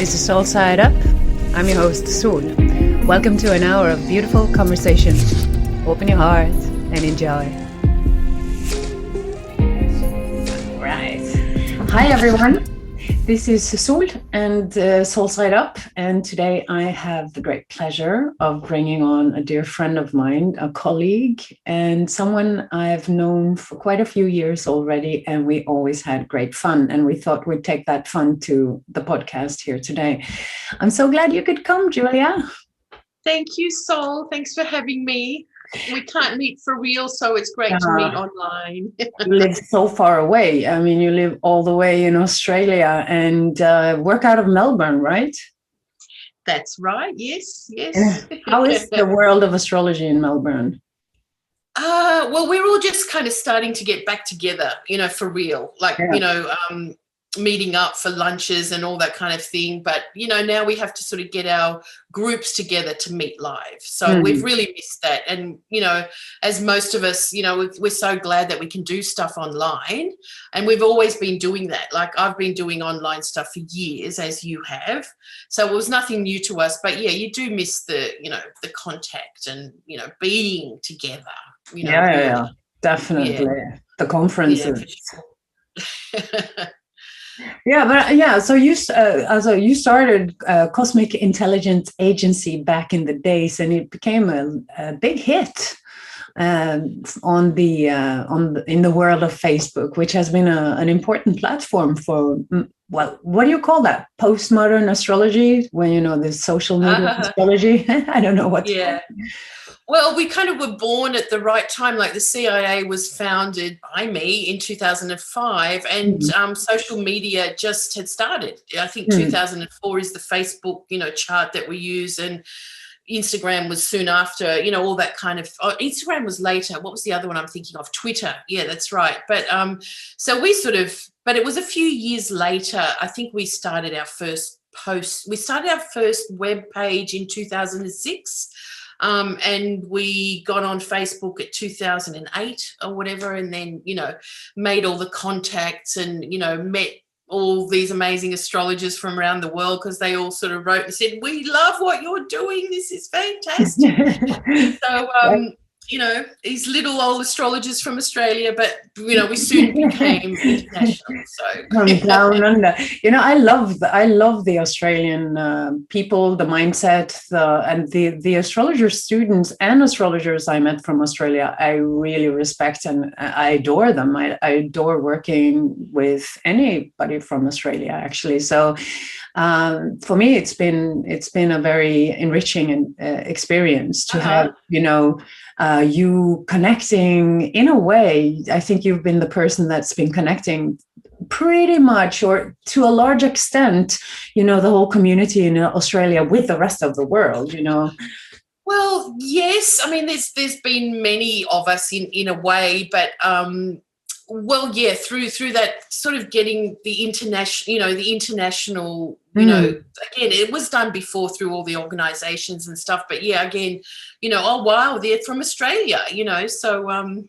This is Solside Up. I'm your host, Sol. Welcome to an hour of beautiful conversation. Open your heart and enjoy. All right. Hi, everyone. This is Sol and Solside Up. And today I have the great pleasure of bringing on a dear friend of mine, a colleague, and someone I've known for quite a few years already. And we always had great fun. And we thought we'd take that fun to the podcast here today. I'm so glad you could come, Julia. Thank you, Sol. Thanks for having me. We can't meet for real, so it's great to meet online. You live so far away. I mean, you live all the way in Australia and work out of Melbourne, right? That's right. Yes. How is the world of astrology in Melbourne? Well, we're all just kind of starting to get back together, for real. Meeting up for lunches and all that kind of thing. But, now we have to sort of get our groups together to meet live. So we've really missed that. And, as most of us, we're so glad that we can do stuff online. And we've always been doing that. Like I've been doing online stuff for years, as you have. So it was nothing new to us. But, yeah, you do miss the contact and, being together. Yeah, definitely. Yeah. The conferences. Yeah, So you started Cosmic Intelligence Agency back in the days, and it became a big hit in the world of Facebook, which has been an important platform for what do you call that? Postmodern astrology, when the social media astrology. I don't know what. Yeah. Well, we kind of were born at the right time. Like the CIA was founded by me in 2005 and social media just had started. I think 2004 is the Facebook, chart that we use, and Instagram was soon after, all that kind of, Instagram was later. What was the other one I'm thinking of? Twitter. Yeah, that's right. But so but it was a few years later, I think we started our first post. We started our first web page in 2006. And we got on Facebook at 2008 or whatever, and then, made all the contacts and, met all these amazing astrologers from around the world, because they all sort of wrote and said, we love what you're doing. This is fantastic. So, these little old astrologers from Australia, but, we soon became international. So from down under. I love the Australian people, the mindset, and the astrologer students and astrologers I met from Australia. I really respect and I adore them. I adore working with anybody from Australia, actually. So for me, it's been a very enriching experience to have, you connecting in a way. I think you've been the person that's been connecting pretty much, or to a large extent, the whole community in Australia with the rest of the world, Well, yes. I mean, there's been many of us in a way, but through that sort of getting the international, again, it was done before through all the organizations and stuff, but yeah, again, oh wow, they're from Australia, so very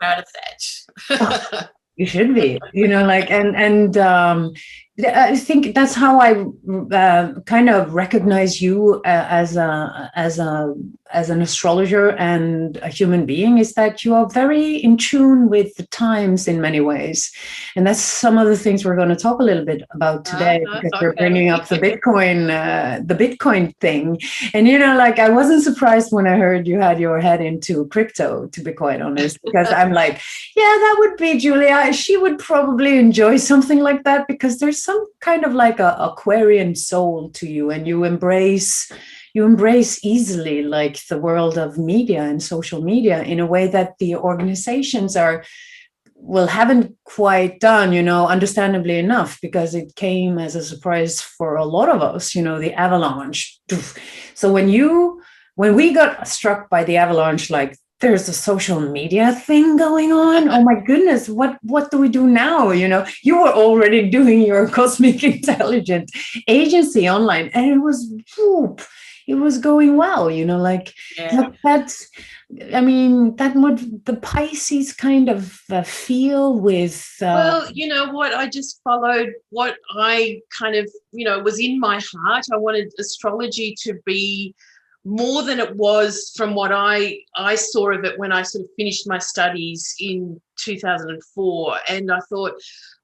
proud of that. You should be, I think that's how I kind of recognize you as an astrologer and a human being, is that you are very in tune with the times in many ways. And that's some of the things we're going to talk a little bit about today, because we're bringing up the Bitcoin thing. And, I wasn't surprised when I heard you had your head into crypto, to be quite honest, because I'm like, yeah, that would be Julia. She would probably enjoy something like that, because there's some kind of like a Aquarian soul to you, and you embrace easily like the world of media and social media in a way that the organizations haven't quite done, understandably enough, because it came as a surprise for a lot of us, the avalanche. So when we got struck by the avalanche, like, there's a social media thing going on. Oh my goodness, what do we do now? You were already doing your Cosmic Intelligence Agency online, and it was it was going well, like that's, I mean, that would the Pisces kind of feel with. Well, you know what? I just followed what I kind of, was in my heart. I wanted astrology to be more than it was from what I saw of it when I sort of finished my studies in 2004. And I thought,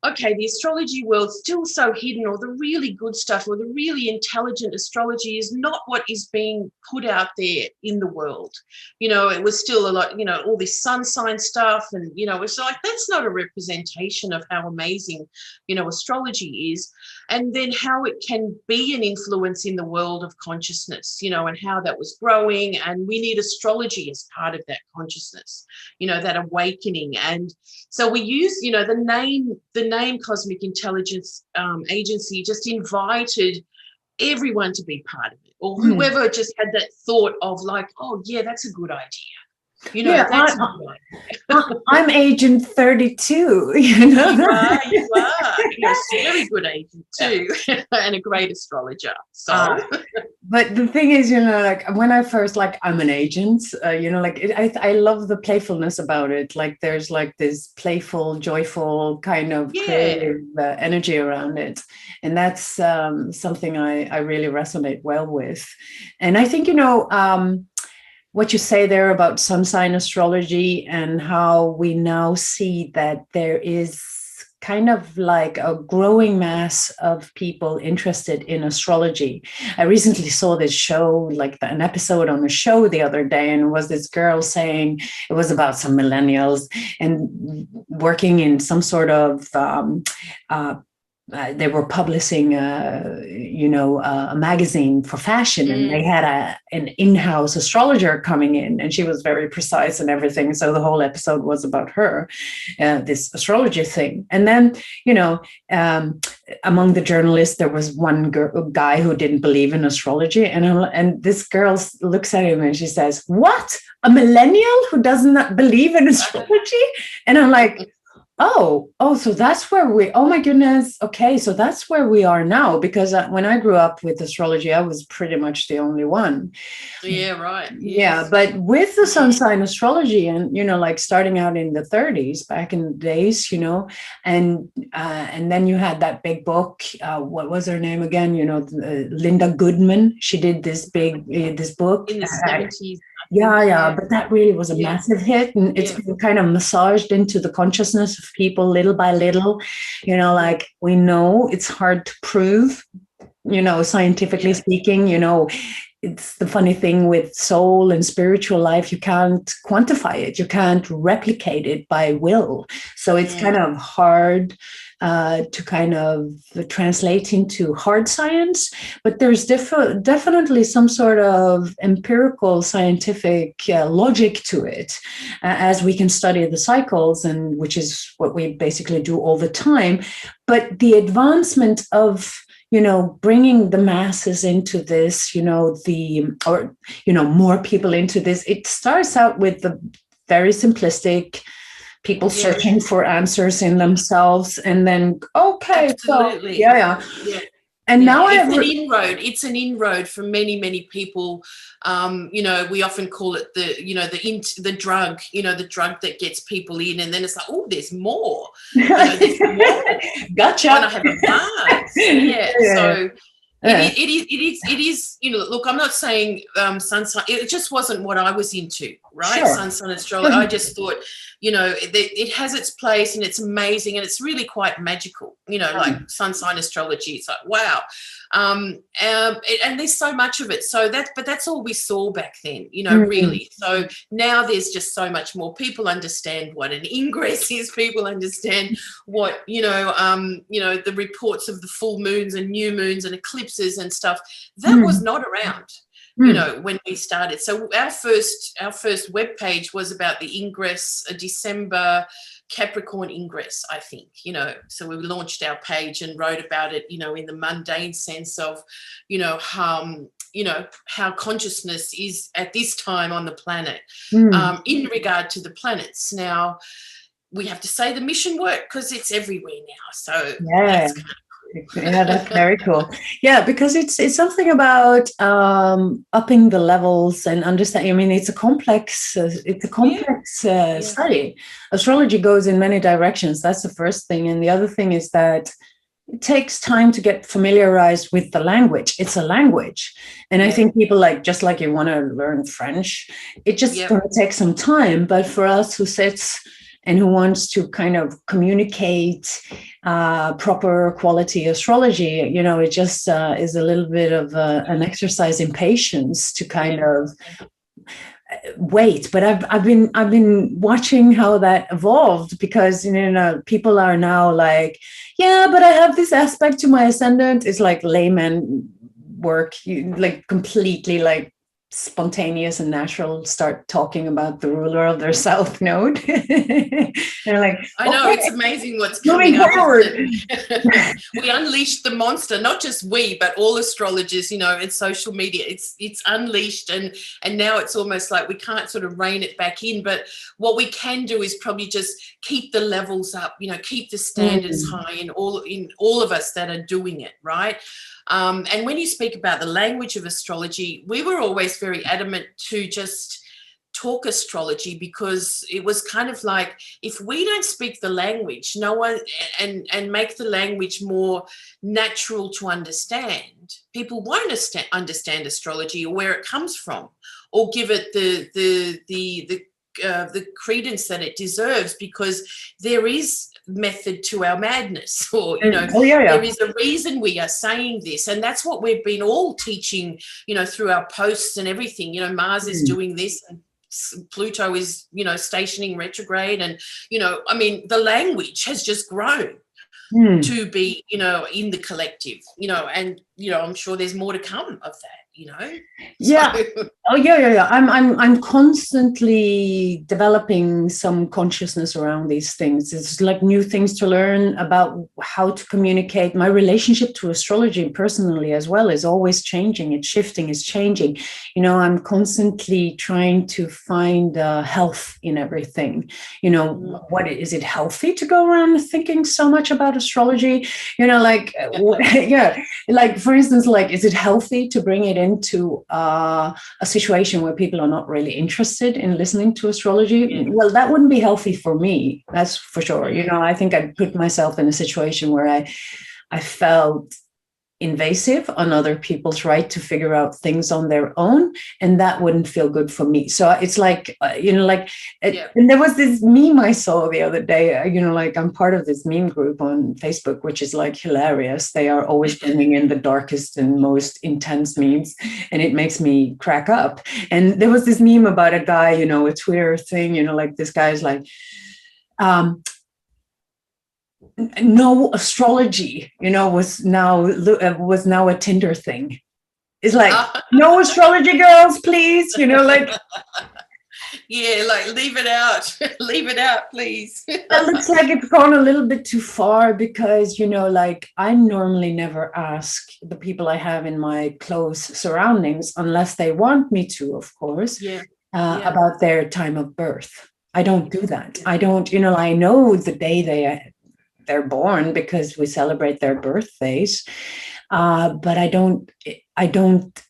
okay, the astrology world's still so hidden, or the really good stuff, or the really intelligent astrology is not what is being put out there in the world. It was still a lot, all this sun sign stuff. And, it's like, that's not a representation of how amazing, astrology is. And then how it can be an influence in the world of consciousness, and how that was growing. And we need astrology as part of that consciousness, that awakening. And so we use, the name Cosmic Intelligence Agency just invited everyone to be part of it, or whoever just had that thought of like, oh yeah, that's a good idea. That's I'm agent 32, You are. You're a very good agent too, and a great astrologer. So, but the thing is, like when I first, like, I'm an agent, I love the playfulness about it. Like there's like this playful, joyful kind of creative energy around it. And that's something I really resonate well with. And I think, what you say there about sun sign astrology and how we now see that there is kind of like a growing mass of people interested in astrology. I recently saw this show, like an episode on the show the other day, and it was this girl saying it was about some millennials and working in some sort of they were publishing, a magazine for fashion, and they had an in-house astrologer coming in, and she was very precise and everything. So the whole episode was about her, this astrology thing. And then, among the journalists, there was one guy who didn't believe in astrology, and this girl looks at him and she says, "What? A millennial who does not believe in astrology?" And I'm like, Oh, so that's where oh my goodness. Okay, so that's where we are now, because when I grew up with astrology, I was pretty much the only one. Yeah, right. Yes. Yeah, but with the sun sign astrology and, like starting out in the 30s, back in the days, and then you had that big book. What was her name again? Linda Goodman. She did this book. In the 70s. Yeah, but that really was a massive hit, and it's been kind of massaged into the consciousness of people little by little. Like, we know it's hard to prove, scientifically speaking. It's the funny thing with soul and spiritual life, you can't quantify it, you can't replicate it by will. So it's kind of hard to kind of translate into hard science, but there's definitely some sort of empirical scientific logic to it, as we can study the cycles, and which is what we basically do all the time. But the advancement of bringing the masses into this, more people into this, it starts out with the very simplistic people searching for answers in themselves, and then Absolutely. So yeah. And now it's an inroad for many, many people. We often call it the drug, the drug that gets people in, and then it's like, oh, there's more. There's more. Gotcha. I have a buzz. So it is. Look, I'm not saying sunshine. It just wasn't what I was into, right? Sure. Sunshine astrology. I just thought, it has its place, and it's amazing, and it's really quite magical. Like sunshine astrology. It's like, wow. And there's so much of it. So that's all we saw back then. Really. So now there's just so much more. People understand what an ingress is. People understand what the reports of the full moons and new moons and eclipses and stuff. That was not around. When we started. So our first webpage was about the ingress, a December Capricorn ingress, I think, so we launched our page and wrote about it, in the mundane sense of, how consciousness is at this time on the planet, in regard to the planets. Now, we have to say the mission work, because it's everywhere now. So that's kind of Yeah, that's very cool. Yeah, because it's something about upping the levels and understanding. I mean, it's a complex study. Astrology goes in many directions. That's the first thing, and the other thing is that it takes time to get familiarized with the language. It's a language, and I think people just like you want to learn French, it just going to take some time. But for us who sits and who wants to kind of communicate proper quality astrology, it just is a little bit of an exercise in patience to kind of wait. But I've been watching how that evolved, because people are now like, yeah, but I have this aspect to my ascendant. It's like layman work, like completely like spontaneous and natural, start talking about the ruler of their south node. They're like, I know, it's amazing what's coming up. We unleashed the monster, not just we, but all astrologers, in social media. It's unleashed, and now it's almost like we can't sort of rein it back in. But what we can do is probably just keep the levels up, keep the standards high in all of us that are doing it, right? And when you speak about the language of astrology, we were always very adamant to just talk astrology, because it was kind of like, if we don't speak the language, no one, and make the language more natural to understand, people won't understand astrology or where it comes from, or give it the credence that it deserves, because there is method to our madness, or there is a reason we are saying this, and that's what we've been all teaching, through our posts and everything. Mars is doing this, and Pluto is stationing retrograde, and I mean, the language has just grown to be in the collective, and I'm sure there's more to come of that. Yeah. Oh, yeah. I'm constantly developing some consciousness around these things. It's like new things to learn about how to communicate. My relationship to astrology personally as well is always changing. It's shifting, it's changing. I'm constantly trying to find health in everything. What is it healthy to go around thinking so much about astrology? Like, like for instance, like, is it healthy to bring it into a situation where people are not really interested in listening to astrology? Well, that wouldn't be healthy for me, that's for sure. I think I'd put myself in a situation where I felt invasive on other people's right to figure out things on their own, and that wouldn't feel good for me. So it's like and there was this meme I saw the other day. Like, I'm part of this meme group on Facebook, which is like hilarious. They are always bringing in the darkest and most intense memes, and it makes me crack up. And there was this meme about a guy, a Twitter thing, like, this guy's like, no astrology, was now a Tinder thing. It's like, no astrology, girls, please, like. Yeah, like, leave it out. Leave it out, please. That looks like it's gone a little bit too far, because, like, I normally never ask the people I have in my close surroundings, unless they want me to, of course, about their time of birth. I don't do that. I don't, I know the day they're born, because we celebrate their birthdays, but I don't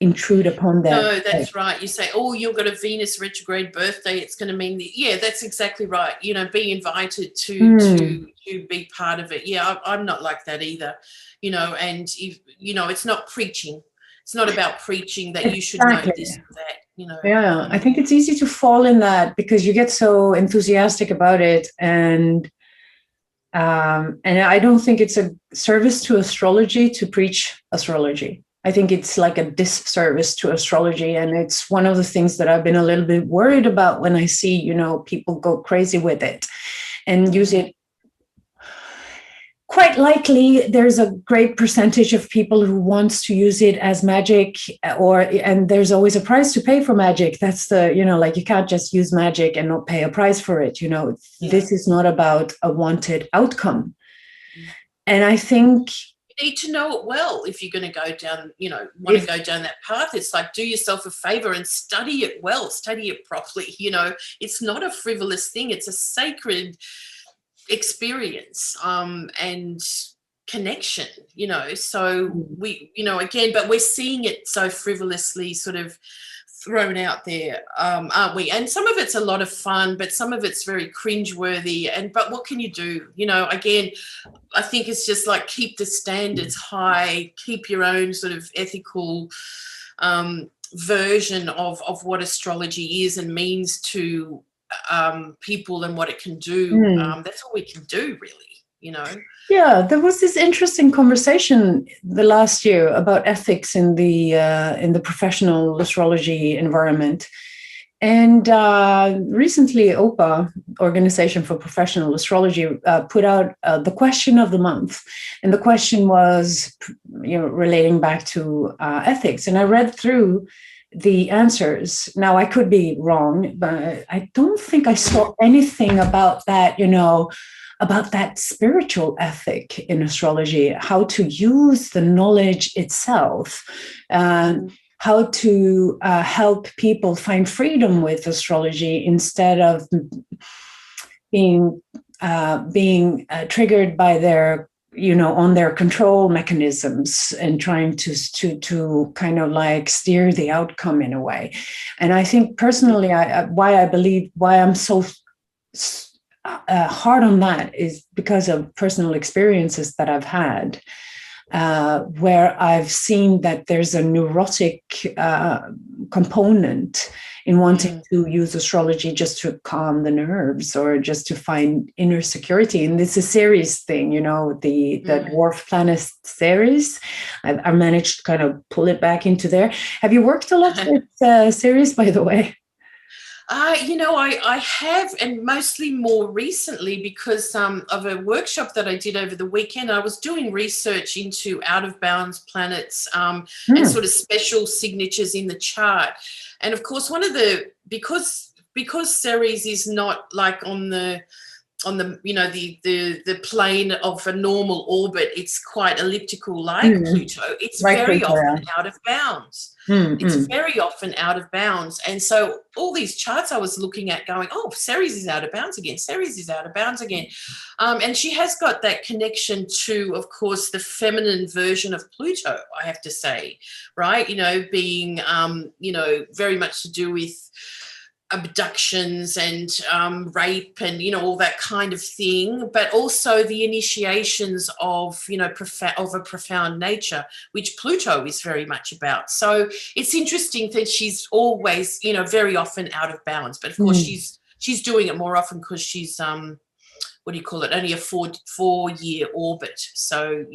intrude upon that. No, that's right. You say, oh, you've got a Venus retrograde birthday, it's going to mean that. Yeah, that's exactly right. Be invited to be part of it. Yeah, I'm not like that either. And it's not preaching. It's not about preaching that you should know this or that. Yeah, I think it's easy to fall in that, because you get so enthusiastic about it, and I don't think it's a service to astrology to preach astrology. I think it's like a disservice to astrology. And it's one of the things that I've been a little bit worried about when I see, people go crazy with it and use it. Quite likely, there's a great percentage of people who wants to use it as magic, and there's always a price to pay for magic. That's like, you can't just use magic and not pay a price for it. This is not about a wanted outcome. And I think you need to know it well if you're going to go down, want to go down that path. It's like, do yourself a favor and study it well, study it properly. It's not a frivolous thing. It's a sacred experience, and connection, so we, again, but we're seeing it so frivolously sort of thrown out there, aren't we? And some of it's a lot of fun, but some of it's very cringeworthy. But what can you do? Again, I think it's just like keep the standards high, keep your own sort of ethical version of what astrology is and means to people and what it can do. That's all we can do, really. Yeah, there was this interesting conversation the last year about ethics in the professional astrology environment. And recently, OPA, Organization for Professional Astrology, put out the question of the month. And the question was, relating back to ethics. And I read through the answers. Now, I could be wrong, but I don't think I saw anything about that, about that spiritual ethic in astrology, how to use the knowledge itself, how to help people find freedom with astrology instead of being triggered by their, on their control mechanisms and trying to kind of like steer the outcome in a way. And I think personally, why I'm so hard on that is because of personal experiences that I've had, where I've seen that there's a neurotic component in wanting to use astrology just to calm the nerves or just to find inner security. And this is a Ceres thing, the dwarf planet Ceres. I managed to kind of pull it back into there. Have you worked a lot with Ceres, by the way? I have, and mostly more recently because of a workshop that I did over the weekend. I was doing research into out-of-bounds planets and sort of special signatures in the chart. And of course, because Ceres is not like on the the plane of a normal orbit, it's quite elliptical like Pluto. It's very often out of bounds. It's very often out of bounds. And so all these charts I was looking at going, Ceres is out of bounds again. Ceres is out of bounds again. And she has got that connection to, of course, the feminine version of Pluto, I have to say, right? Being, very much to do with abductions and rape and all that kind of thing, but also the initiations of of a profound nature, which Pluto is very much about. So it's interesting that she's always very often out of bounds, but of course she's doing it more often because she's only a 4-year orbit. So,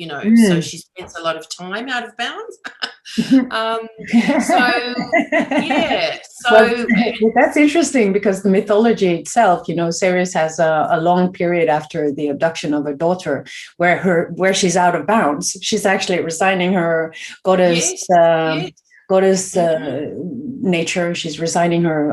so she spends a lot of time out of bounds. So that's interesting because the mythology itself, Ceres has a long period after the abduction of her daughter where she's out of bounds. She's actually resigning her goddess nature. She's resigning her.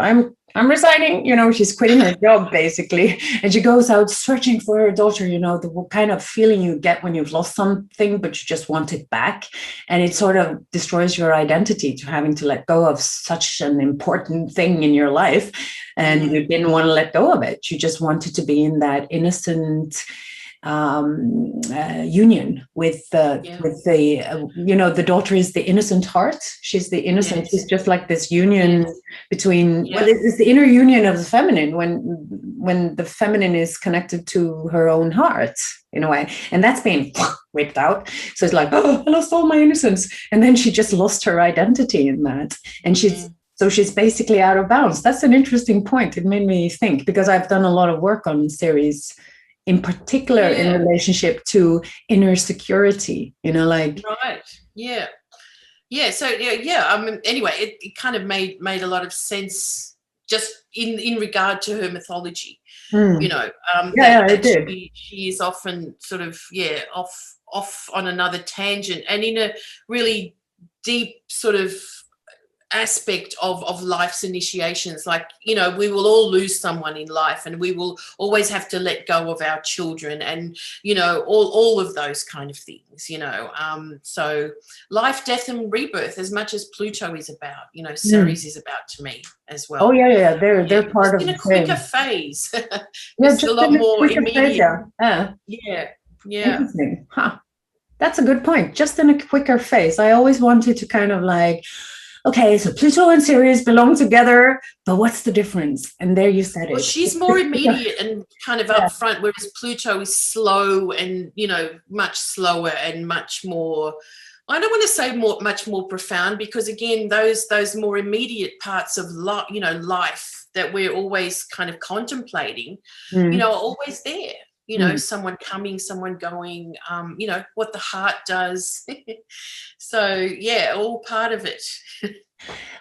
I'm resigning, she's quitting her job basically. And she goes out searching for her daughter, the kind of feeling you get when you've lost something, but you just want it back. And it sort of destroys your identity to having to let go of such an important thing in your life. And you didn't want to let go of it. You just wanted to be in that innocent union with the the daughter is the innocent heart. She's the innocent. She's just like this union between. Well, it's the inner union of the feminine when the feminine is connected to her own heart in a way, and that's being ripped out. So it's like, I lost all my innocence, and then she just lost her identity in that, and she's basically out of bounds. That's an interesting point. It made me think because I've done a lot of work on Ceres. In particular, in relationship to inner security, right, So anyway, it kind of made a lot of sense just in regard to her mythology. It did. She is often sort of off on another tangent, and in a really deep sort of aspect of life's initiations, like we will all lose someone in life, and we will always have to let go of our children, and all of those kind of things. So life, death, and rebirth, as much as Pluto is about, Ceres is about to me as well. They're part of in a quicker phase. Just a lot more immediate. Interesting. Huh. That's a good point. Just in a quicker phase. I always wanted to kind of like, okay, so Pluto and Sirius belong together, but what's the difference? And there you said it. Well, she's more immediate and kind of upfront, whereas Pluto is slow and, much slower and much more, I don't want to say much more profound, because again, those more immediate parts of life that we're always kind of contemplating, are always there. Someone coming, someone going, what the heart does. So yeah, all part of it.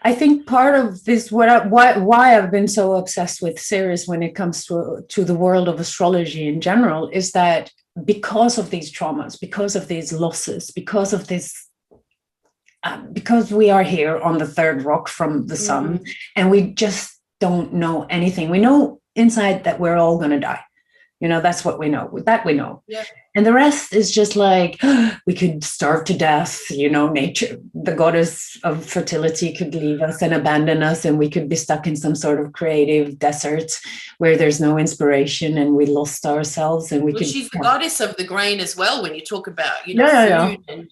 I think part of this, why I've been so obsessed with Sirius when it comes to the world of astrology in general, is that because of these traumas, because of these losses, because of this, because we are here on the third rock from the sun, and we just don't know anything. We know inside that we're all going to die. That's what we know. That we know. Yeah. And the rest is just like, we could starve to death. Nature, the goddess of fertility could leave us and abandon us, and we could be stuck in some sort of creative desert where there's no inspiration, and we lost ourselves. And she's the goddess of the grain as well. When you talk about, food and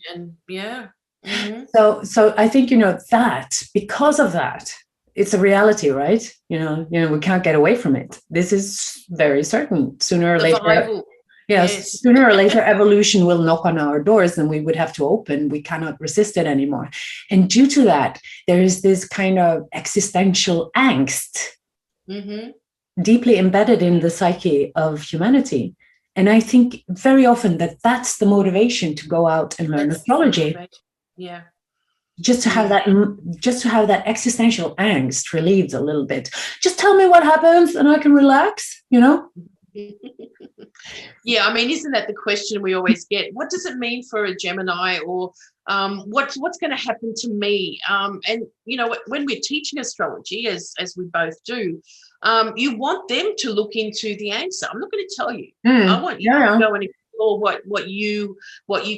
yeah. Mm-hmm. So I think, that because of that, it's a reality, right? We can't get away from it. This is very certain. Sooner or later, yes, sooner or later, evolution will knock on our doors, and we would have to open. We cannot resist it anymore. And due to that, there is this kind of existential angst deeply embedded in the psyche of humanity. And I think very often that's the motivation to go out and learn astrology. Yeah. Just to have that existential angst relieved a little bit. Just tell me what happens and I can relax, Yeah, I mean, isn't that the question we always get? What does it mean for a Gemini, or what's going to happen to me? And when we're teaching astrology, as we both do, you want them to look into the answer. I'm not going to tell you. I want you to go and explore what you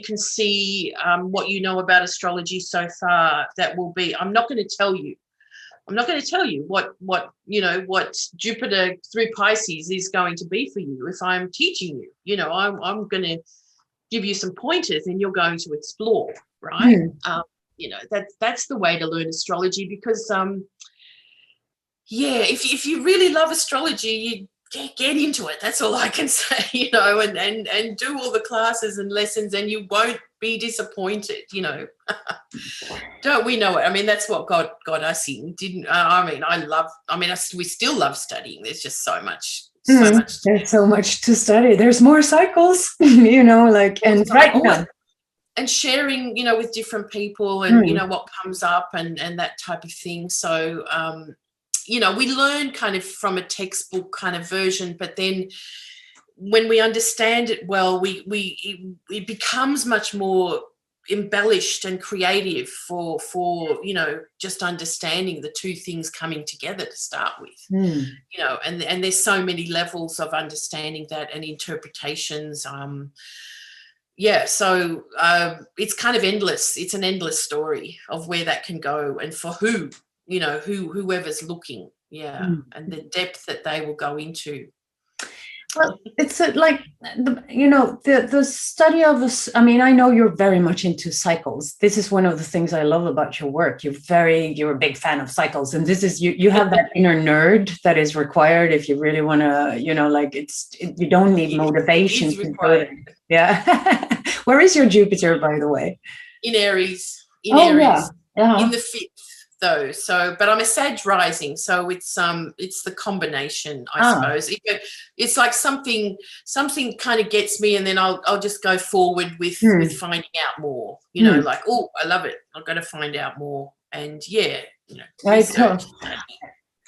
can see, what you know about astrology so far. That will be. I'm not going to tell you. I'm not going to tell you what Jupiter through Pisces is going to be for you if I'm teaching you. I'm going to give you some pointers, and you're going to explore, right? That's the way to learn astrology, because if you really love astrology, you get into it. That's all I can say, and do all the classes and lessons, and you won't be disappointed. Don't we know it? I mean, that's what got us in, didn't? We still love studying. There's just so much. There's so much to study. There's more cycles, and right now. And sharing, with different people, and what comes up, and that type of thing. So, we learn kind of from a textbook kind of version, but then when we understand it well, it becomes much more embellished and creative for just understanding the two things coming together to start with. And there's so many levels of understanding that and interpretations. So it's kind of endless. It's an endless story of where that can go, and for whoever's looking, and the depth that they will go into. Well, it's the study of this. I mean, I know you're very much into cycles. This is one of the things I love about your work. You're a big fan of cycles, and this is you have that inner nerd that is required if you really want to, you don't need motivation to do it. Yeah. Where is your Jupiter, by the way? In Aries. Aries. Yeah. In the 5th. Though, but I'm a Sag rising, so it's the combination, I suppose. It's like something kind of gets me, and then I'll just go forward with finding out more. Like, oh, I love it. I've got to find out more, and research.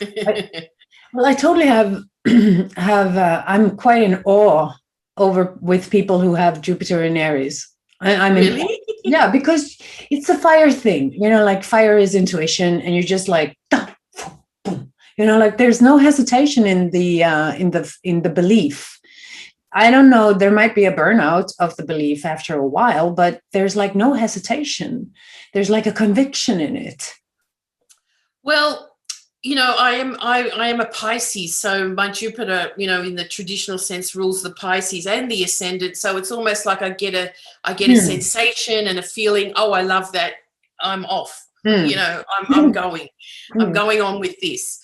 I totally have I'm quite in awe with people who have Jupiter in Aries. I'm really. Yeah, because it's a fire thing, like fire is intuition, and you're just like, boom, like there's no hesitation in the belief. I don't know, there might be a burnout of the belief after a while, but there's like no hesitation. There's like a conviction in it. Well, I am a Pisces, so my Jupiter, in the traditional sense, rules the Pisces and the ascendant. So it's almost like I get a sensation and a feeling. Oh, I love that. I'm off. I'm going on with this.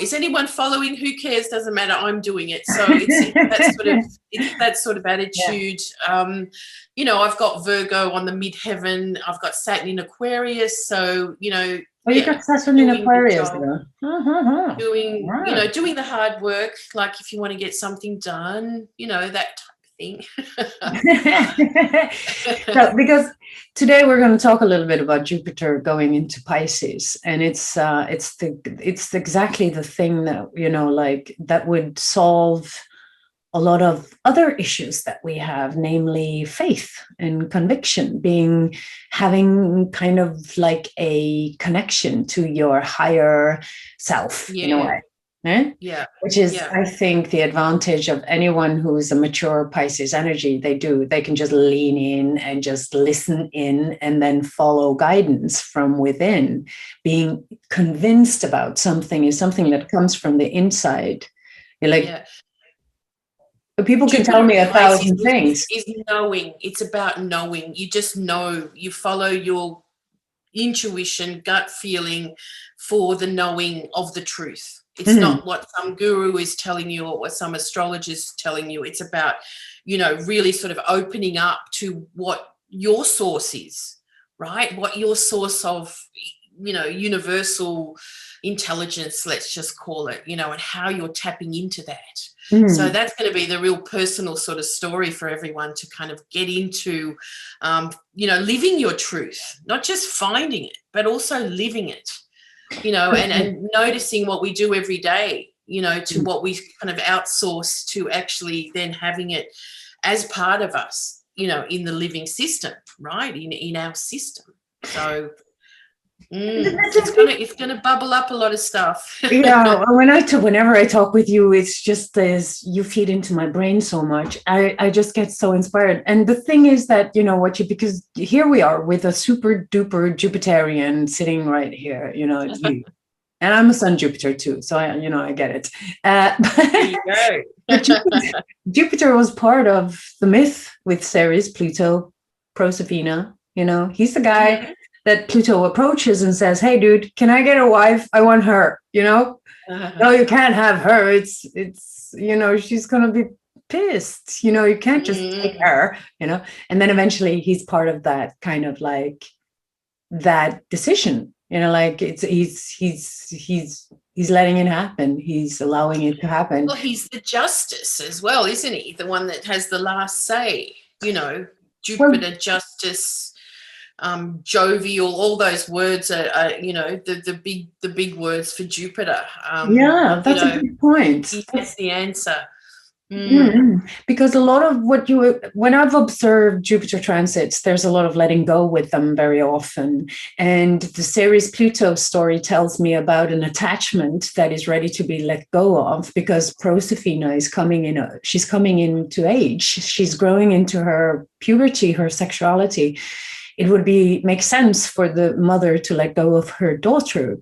Is anyone following? Who cares? Doesn't matter. I'm doing it. So it's that sort of attitude. Yeah. I've got Virgo on the midheaven. I've got Saturn in Aquarius. So Oh, you got Saturn in Aquarius, though. Doing right. Doing the hard work, like if you want to get something done, that type of thing. So, because today we're going to talk a little bit about Jupiter going into Pisces, and it's exactly the thing that like that would solve a lot of other issues that we have, namely faith and conviction, having kind of like a connection to your higher self in a way. Yeah. Which is, I think, the advantage of anyone who's a mature Pisces energy. They can just lean in and just listen in and then follow guidance from within. Being convinced about something is something that comes from the inside. You're like, people can tell me 1,000 things. Is knowing. It's about knowing. You just know. You follow your intuition, gut feeling for the knowing of the truth. It's not what some guru is telling you or what some astrologer is telling you. It's about, really sort of opening up to what your source is, right? What your source of, universal intelligence, let's just call it, and how you're tapping into that. So that's going to be the real personal sort of story for everyone to kind of get into, living your truth, not just finding it, but also living it, and noticing what we do every day, to what we kind of outsource to actually then having it as part of us, in the living system, in our system. So it's gonna bubble up a lot of stuff. Whenever I talk with you, it's just as you feed into my brain so much. I just get so inspired. And the thing is that because here we are with a super duper Jupiterian sitting right here, it's you. And I'm a Sun Jupiter too, so I get it. But Jupiter was part of the myth with Ceres, Pluto, Proserpina. He's the guy that Pluto approaches and says, "Hey, dude, can I get a wife? I want her." No, you can't have her. It's she's gonna be pissed. You can't just take her. And then eventually he's part of that kind of like that decision. Like he's letting it happen. He's allowing it to happen. Well, he's the justice as well, isn't he? The one that has the last say. Jupiter, justice. Jovial, all those words are the big words for Jupiter. That's a good point. He has the answer. Because a lot of when I've observed Jupiter transits, there's a lot of letting go with them very often. And the Ceres Pluto story tells me about an attachment that is ready to be let go of, because Proserpina is coming in. She's coming into age. She's growing into her puberty, her sexuality. It would make sense for the mother to let go of her daughter.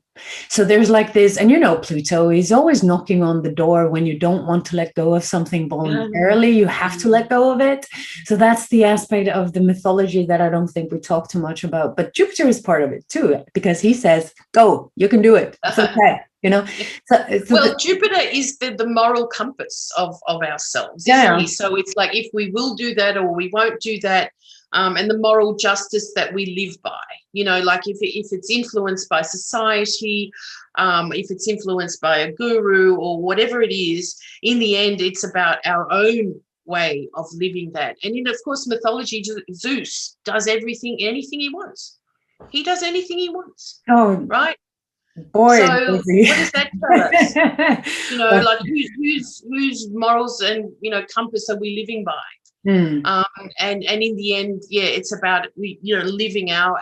So there's like this, and Pluto is always knocking on the door when you don't want to let go of something voluntarily. You have to let go of it. So that's the aspect of the mythology that I don't think we talk too much about. But Jupiter is part of it too, because he says, "Go, you can do it. It's okay." Jupiter is the moral compass of ourselves, isn't he? So it's like if we will do that or we won't do that. And the moral justice that we live by, like if it's influenced by society, if it's influenced by a guru or whatever it is, in the end, it's about our own way of living that. And of course, mythology, Zeus does anything he wants. He does anything he wants. Oh, right. Boy, so what does that tell us? Like whose morals and compass are we living by? And in the end, it's about living our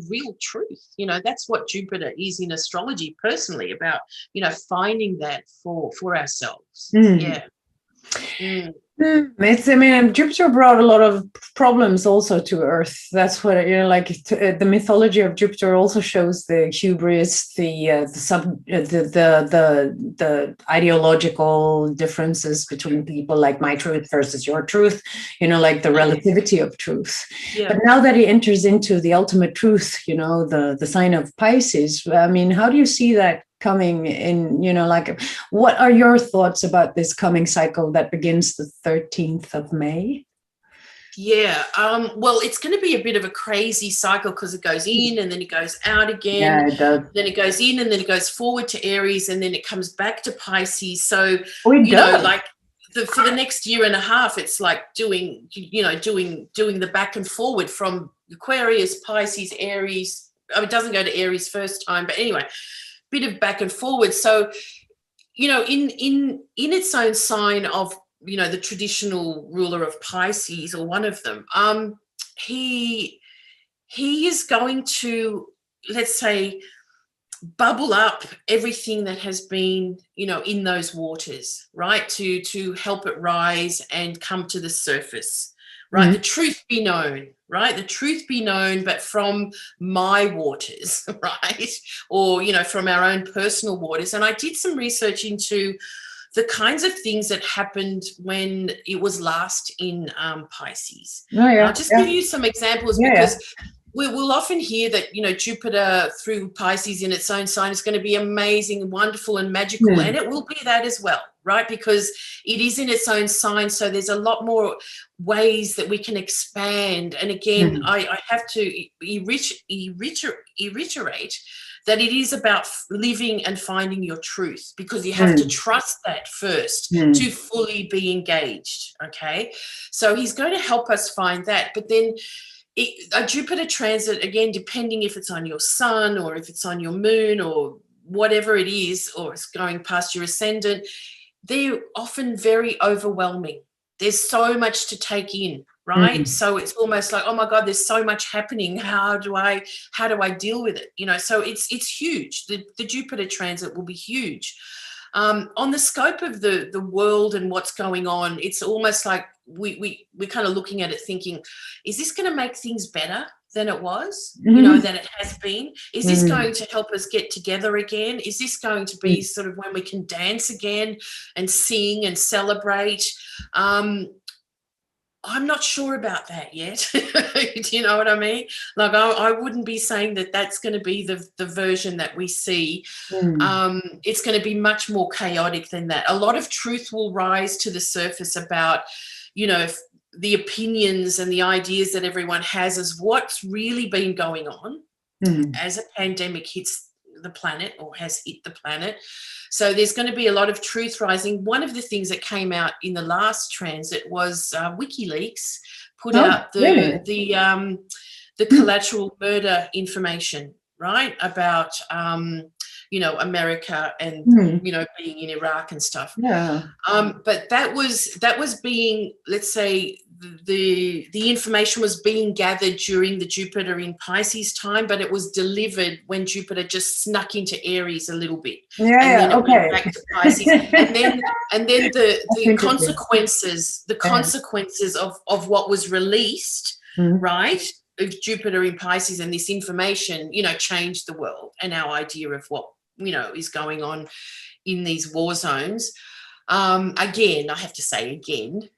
real truth. That's what Jupiter is in astrology, personally, about finding that for ourselves. I mean, Jupiter brought a lot of problems also to Earth. That's what, like the mythology of Jupiter also shows the hubris, the ideological differences between people, like my truth versus your truth, like the relativity of truth. Yeah. But now that he enters into the ultimate truth, the sign of Pisces, I mean, how do you see that coming in, like, what are your thoughts about this coming cycle that begins the 13th of May? Yeah, well, it's going to be a bit of a crazy cycle because it goes in and then it goes out again. Yeah, it does. Then it goes in and then it goes forward to Aries and then it comes back to Pisces. So, like for the next year and a half, it's like doing the back and forward from Aquarius, Pisces, Aries. I mean, it doesn't go to Aries first time, but anyway, bit of back and forward. So, in its own sign of, the traditional ruler of Pisces, or one of them, he is going to, let's say, bubble up everything that has been, in those waters, right? To help it rise and come to the surface. Right, mm-hmm. The truth be known, right? The truth be known, but from my waters, right? Or, from our own personal waters. And I did some research into the kinds of things that happened when it was last in Pisces. Oh, yeah, I'll just give you some examples because we'll often hear that, Jupiter through Pisces in its own sign is going to be amazing, wonderful and magical. And it will be that as well, right? Because it is in its own sign. So there's a lot more ways that we can expand. And again, I have to reiterate that it is about living and finding your truth, because you have to trust that first to fully be engaged, okay? So he's going to help us find that. But then a Jupiter transit, again, depending if it's on your sun or if it's on your moon or whatever it is, or it's going past your ascendant, they're often very overwhelming. There's so much to take in, right? So it's almost like, oh my God, there's so much happening. How do I deal with it? So it's huge. The Jupiter transit will be huge. On the scope of the world and what's going on, it's almost like we're kind of looking at it thinking, is this going to make things better than it was, than it has been? Is this going to help us get together again? Is this going to be sort of when we can dance again and sing and celebrate? I'm not sure about that yet. Do you know what I mean? Like, I wouldn't be saying that that's going to be the version that we see. It's going to be much more chaotic than that. A lot of truth will rise to the surface about, the opinions and the ideas that everyone has as what's really been going on as a pandemic hits the planet, or has hit the planet. So there's going to be a lot of truth rising. One of the things that came out in the last transit was WikiLeaks put out the collateral murder information, right, about America and being in Iraq and stuff. Yeah. But that was being, let's say, the information was being gathered during the Jupiter in Pisces time, but it was delivered when Jupiter just snuck into Aries a little bit. Yeah, and then it went back to Pisces. and then the consequences of what was released, right, of Jupiter in Pisces and this information, changed the world and our idea of what is going on in these war zones. Again, I have to say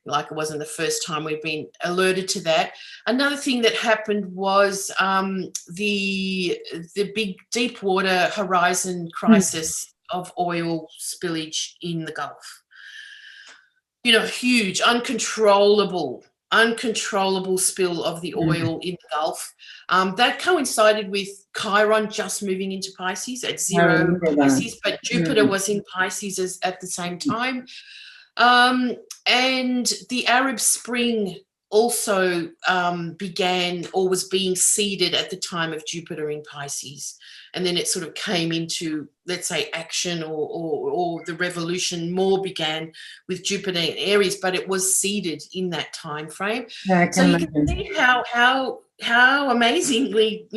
like it wasn't the first time we've been alerted to that. Another thing that happened was the big deep water horizon crisis of oil spillage in the Gulf. Huge, uncontrollable spill of the oil in the Gulf. That coincided with Chiron just moving into Pisces at 0 Pisces, but Jupiter was in Pisces at the same time. And the Arab Spring also began, or was being seeded at the time of Jupiter in Pisces. And then it sort of came into, let's say, action, or the revolution more began with Jupiter in Aries, but it was seeded in that time frame. Yeah, so you can see how amazingly,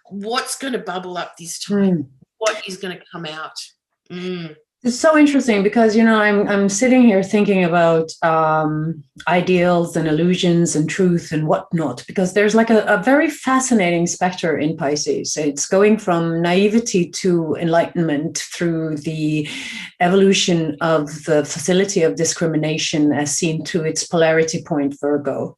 what's going to bubble up this time, what is going to come out. It's so interesting because, I'm sitting here thinking about ideals and illusions and truth and whatnot, because there's like a very fascinating specter in Pisces. It's going from naivety to enlightenment through the evolution of the facility of discrimination as seen to its polarity point, Virgo.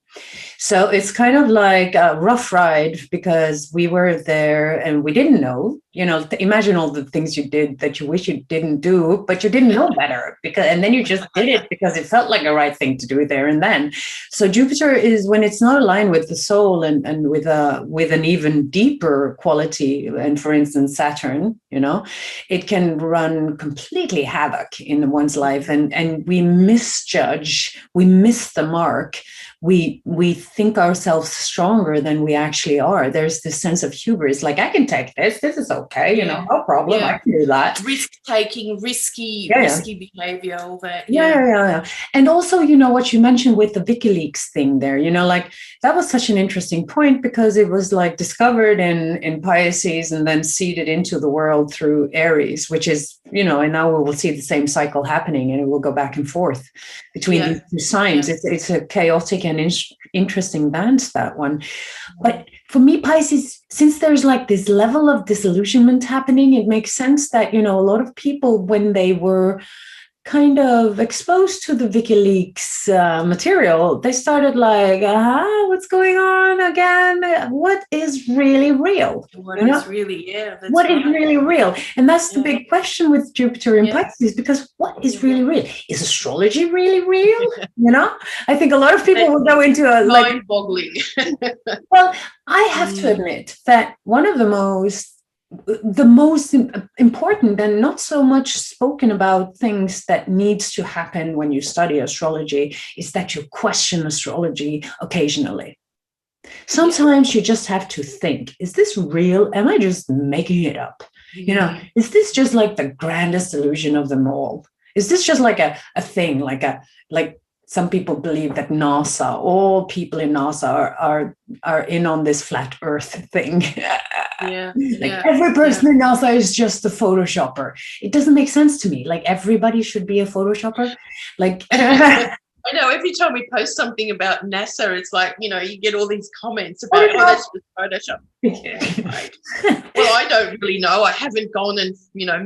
So it's kind of like a rough ride because we were there and we didn't know, imagine all the things you did that you wish you didn't do, but you didn't know better and then you just did it because it felt like the right thing to do there and then. So Jupiter is when it's not aligned with the soul and with an even deeper quality. And for instance, Saturn, it can run completely havoc in one's life and we misjudge, we miss the mark. We think ourselves stronger than we actually are. There's this sense of hubris, like I can take this is okay, no problem, I can do that. Risk-taking, risky behavior, all that. Yeah. And also, what you mentioned with the WikiLeaks thing there, like that was such an interesting point because it was like discovered in Pisces and then seeded into the world through Aries, which is, and now we will see the same cycle happening and it will go back and forth between these two signs. It's a chaotic and interesting dance, that one. But for me, Pisces, since there's like this level of disillusionment happening, it makes sense that, a lot of people, when they were kind of exposed to the WikiLeaks material, they started like, what's going on again? What is really real? What is really real? And that's the big question with Jupiter in Pisces, because what is really real? Is astrology really real? I think a lot of people will go into a mind-boggling. Well, I have to admit that one of the most important and not so much spoken about things that needs to happen when you study astrology is that you question astrology occasionally. Sometimes you just have to think, is this real? Am I just making it up? Is this just like the grandest illusion of them all? Is this just like a thing, like some people believe that NASA, all people in NASA are in on this flat Earth thing. Every person in NASA is just a Photoshopper. It doesn't make sense to me. Like everybody should be a Photoshopper. Like I know every time we post something about NASA, it's like, you get all these comments about, that's just Photoshop. Right. Well, I don't really know. I haven't gone and,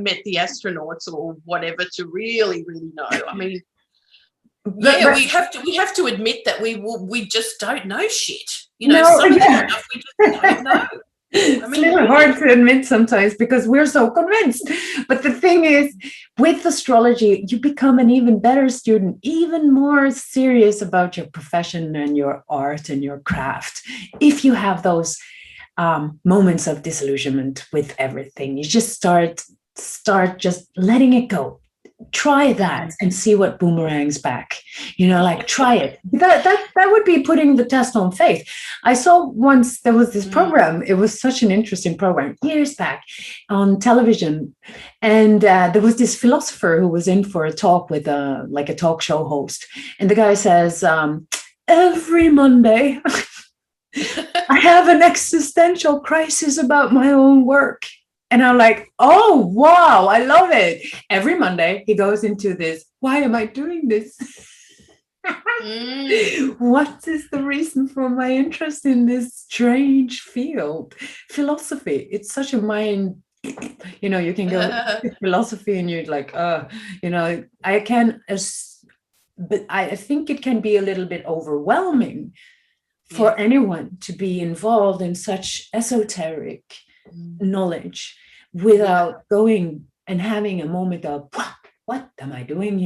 met the astronauts or whatever to really, really know. I mean, we have to admit that we just don't know shit. Some of the stuff we just don't know. It's a little hard to admit sometimes because we're so convinced. But the thing is, with astrology, you become an even better student, even more serious about your profession and your art and your craft. If you have those moments of disillusionment with everything, you just start just letting it go. Try that and see what boomerangs back. Try it. That would be putting the test on faith. I saw once there was this program. It was such an interesting program years back on television, and there was this philosopher who was in for a talk with a talk show host, and the guy says, every Monday I have an existential crisis about my own work. And I'm like, oh, wow, I love it. Every Monday he goes into this, why am I doing this? What is the reason for my interest in this strange field? Philosophy. It's such a mind, you can go to philosophy and you're like, I can, but I think it can be a little bit overwhelming for anyone to be involved in such esoteric knowledge without going and having a moment of what am I doing,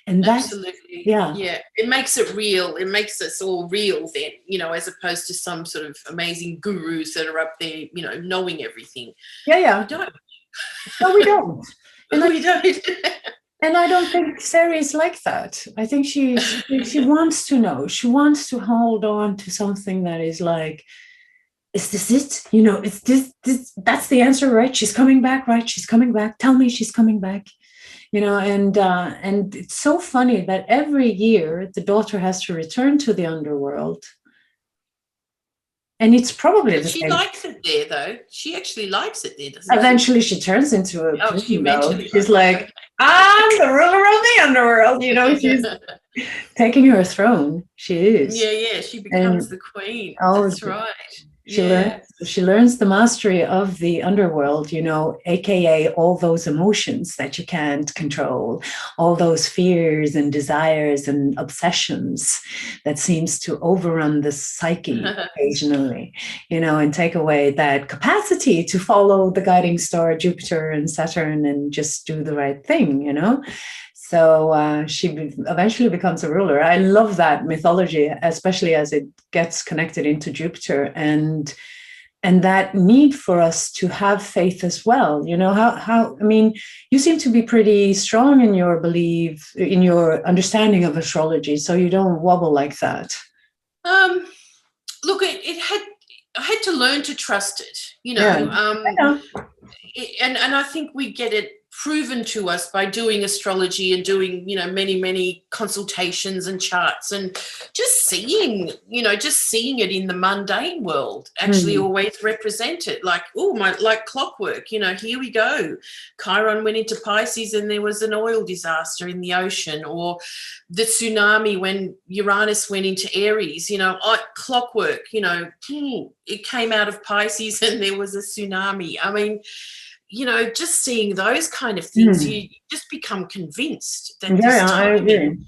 and that's absolutely it makes it real. It makes us all real then, as opposed to some sort of amazing gurus that are up there, knowing everything. We don't. No, we don't. And we don't. And I don't think Sarah is like that. I think she wants to know. She wants to hold on to something that is like, is this it? It's this, that's the answer, right? She's coming back, right? She's coming back. Tell me she's coming back. And it's so funny that every year the daughter has to return to the underworld And it's probably the She same. likes it there, though. She actually likes it there, doesn't Eventually, she turns into a she? Oh, she queen, though. eventually. She's like, I'm the ruler of the underworld. You know, she's taking her throne. She is. Yeah. She becomes And the queen. oh, That's right. she learns the mastery of the underworld, you know, aka all those emotions that you can't control, all those fears and desires and obsessions that seems to overrun the psyche occasionally, you know, and take away that capacity to follow the guiding star Jupiter and Saturn and just do the right thing, you know. So she eventually becomes a ruler. I love that mythology, especially as it gets connected into Jupiter and that need for us to have faith as well. You know, how I mean, you seem to be pretty strong in your belief, in your understanding of astrology, so you don't wobble like that. Look, I had to learn to trust it, you know. Yeah. And I think we get it proven to us by doing astrology and doing, you know, many consultations and charts and just seeing it in the mundane world actually always represent it like, like clockwork, you know, here we go. Chiron went into Pisces and there was an oil disaster in the ocean, or the tsunami when Uranus went into Aries, you know, clockwork, you know, it came out of Pisces and there was a tsunami. I mean, you know, just seeing those kind of things, you just become convinced that this timing,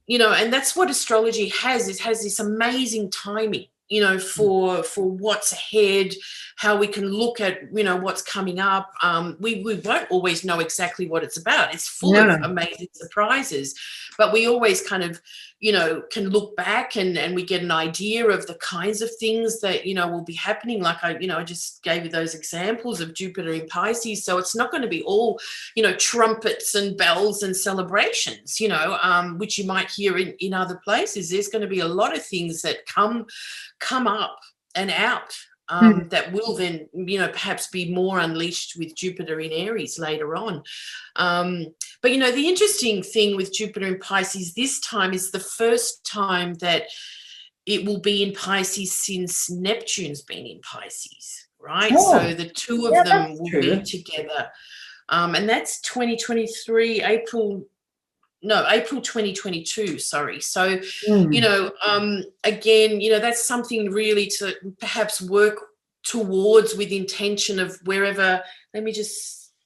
you know, and that's what astrology has. It has this amazing timing, you know, for what's ahead, how we can look at, you know, what's coming up. We won't always know exactly what it's about. It's full of amazing surprises, but we always kind of, you know, can look back and we get an idea of the kinds of things that, you know, will be happening. Like I just gave you those examples of Jupiter in Pisces. So it's not going to be all, you know, trumpets and bells and celebrations, you know, which you might hear in other places. There's going to be a lot of things that come up and out. That will then, you know, perhaps be more unleashed with Jupiter in Aries later on. But, you know, the interesting thing with Jupiter in Pisces this time is the first time that it will be in Pisces since Neptune's been in Pisces, right? So the two of them will be together. And that's 2023, April 2022, sorry. So, you know, again, you know, that's something really to perhaps work towards with intention of wherever,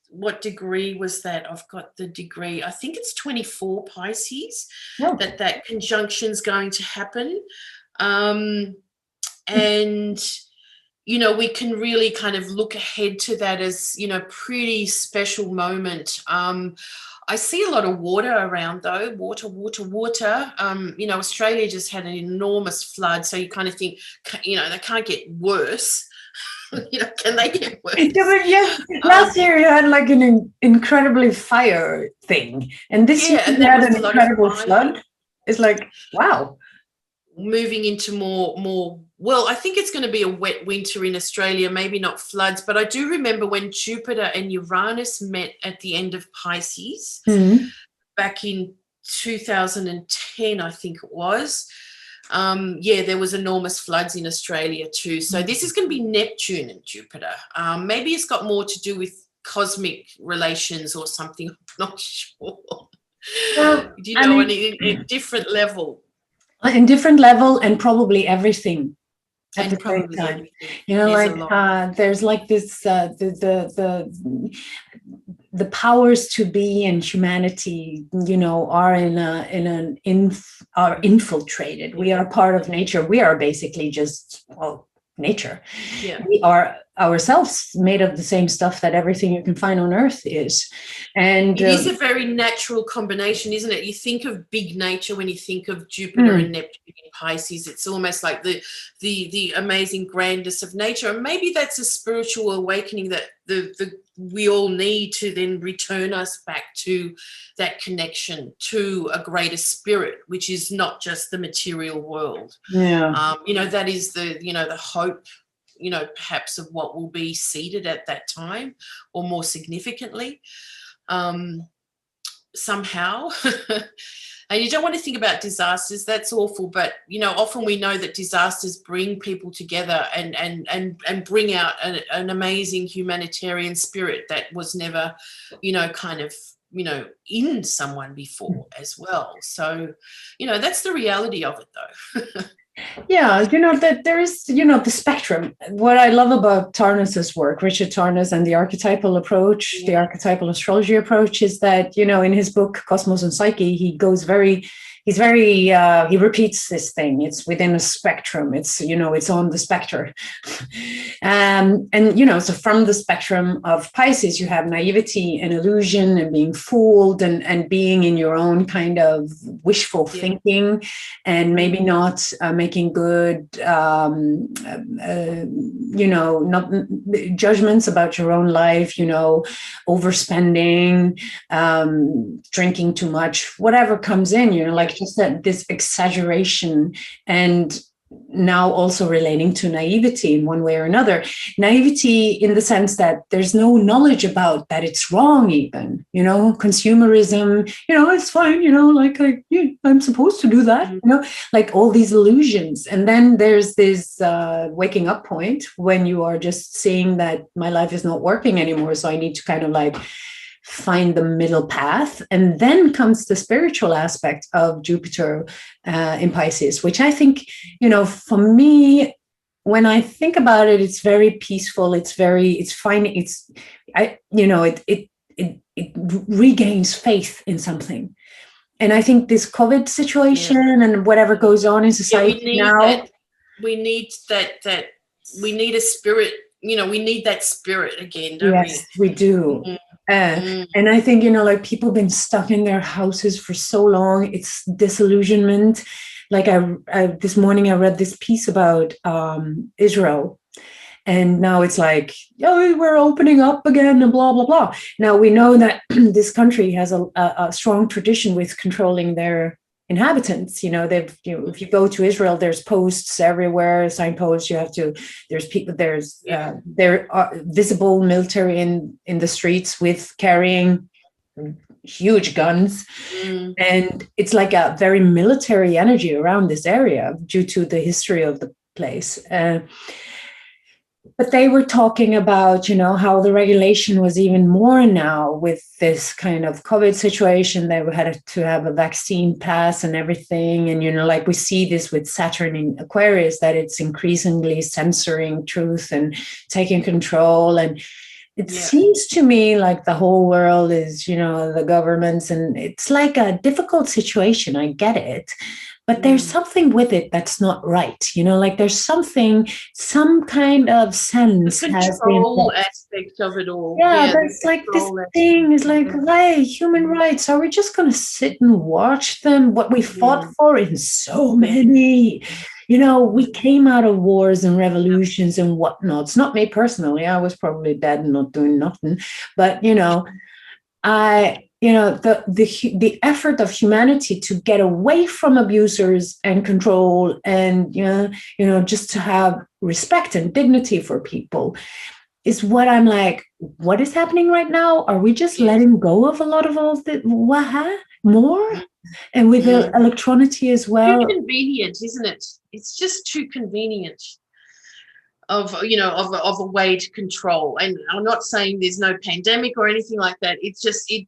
what degree was that? I've got the degree. I think it's 24 Pisces that conjunction's going to happen. And, you know, we can really kind of look ahead to that as, you know, pretty special moment. I see a lot of water around, though. Water. You know, Australia just had an enormous flood, so you kind of think, you know, they can't get worse. You know, can they get worse? Yeah, last year you had like an incredibly fire thing, and this year you had an incredible flood. It's like, wow. Moving into more. Well, I think it's going to be a wet winter in Australia, maybe not floods, but I do remember when Jupiter and Uranus met at the end of Pisces back in 2010, I think it was. There was enormous floods in Australia too. So this is going to be Neptune and Jupiter. Maybe it's got more to do with cosmic relations or something. I'm not sure. Well, do you know, a different level? In different level, and probably everything at the same time. You know, like there's like this the powers to be in humanity, you know, are are infiltrated. We are part of nature. We are basically just nature. Yeah. We are ourselves made of the same stuff that everything you can find on Earth is. And it is a very natural combination, isn't it? You think of big nature when you think of Jupiter and Neptune in Pisces. It's almost like the amazing grandness of nature. And maybe that's a spiritual awakening that we all need to then return us back to that connection to a greater spirit, which is not just the material world. Yeah. You know, that is the hope, you know, perhaps of what will be seeded at that time, or more significantly, somehow. And you don't want to think about disasters. That's awful. But, often we know that disasters bring people together and bring out an amazing humanitarian spirit that was never, in someone before as well. So, that's the reality of it, though. Yeah, that there is, the spectrum. What I love about Tarnas's work, Richard Tarnas, and the archetypal approach, the archetypal astrology approach, is that, in his book, Cosmos and Psyche, he repeats this thing. It's within a spectrum. It's, it's on the spectrum. And, so from the spectrum of Pisces, you have naivety and illusion and being fooled and being in your own kind of wishful thinking, and maybe not making good, not judgments about your own life, overspending, drinking too much, whatever comes in, like just this exaggeration, and now also relating to naivety in one way or another. Naivety in the sense that there's no knowledge about that it's wrong even, consumerism, it's fine, like I'm supposed to do that, like all these illusions. And then there's this waking up point when you are just seeing that my life is not working anymore. So I need to kind of like find the middle path. And then comes the spiritual aspect of Jupiter in Pisces, which I think, for me, when I think about it, it's very peaceful. It's fine. It regains faith in something. And I think this COVID situation and whatever goes on in society now. We need that. We need a spirit, we need that spirit again, don't we? Yes, we do. Mm-hmm. And I think, like people have been stuck in their houses for so long. It's disillusionment. Like I this morning, I read this piece about Israel. And now it's like, we're opening up again and blah, blah, blah. Now we know that this country has a strong tradition with controlling their inhabitants. If you go to Israel, there's posts everywhere, signposts. There's people, there are visible military in the streets with carrying huge guns. And it's like a very military energy around this area due to the history of the place. But they were talking about, how the regulation was even more now with this kind of COVID situation. They had to have a vaccine pass and everything. And, like we see this with Saturn in Aquarius, that it's increasingly censoring truth and taking control. And it seems to me like the whole world is, the governments, and it's like a difficult situation. I get it. But there's something with it that's not right, like there's some kind of sense. The control aspect of it all. Yeah, there's like this thing is like, hey, human rights, are we just going to sit and watch them? What we fought for in so many, we came out of wars and revolutions and whatnot. It's not me personally. I was probably dead and not doing nothing. But, the effort of humanity to get away from abusers and control and, just to have respect and dignity for people is what I'm like, what is happening right now? Are we just letting go of a lot of all the more? And with the electronicity as well. Too convenient, isn't it? It's just too convenient of a way to control. And I'm not saying there's no pandemic or anything like that. It's just you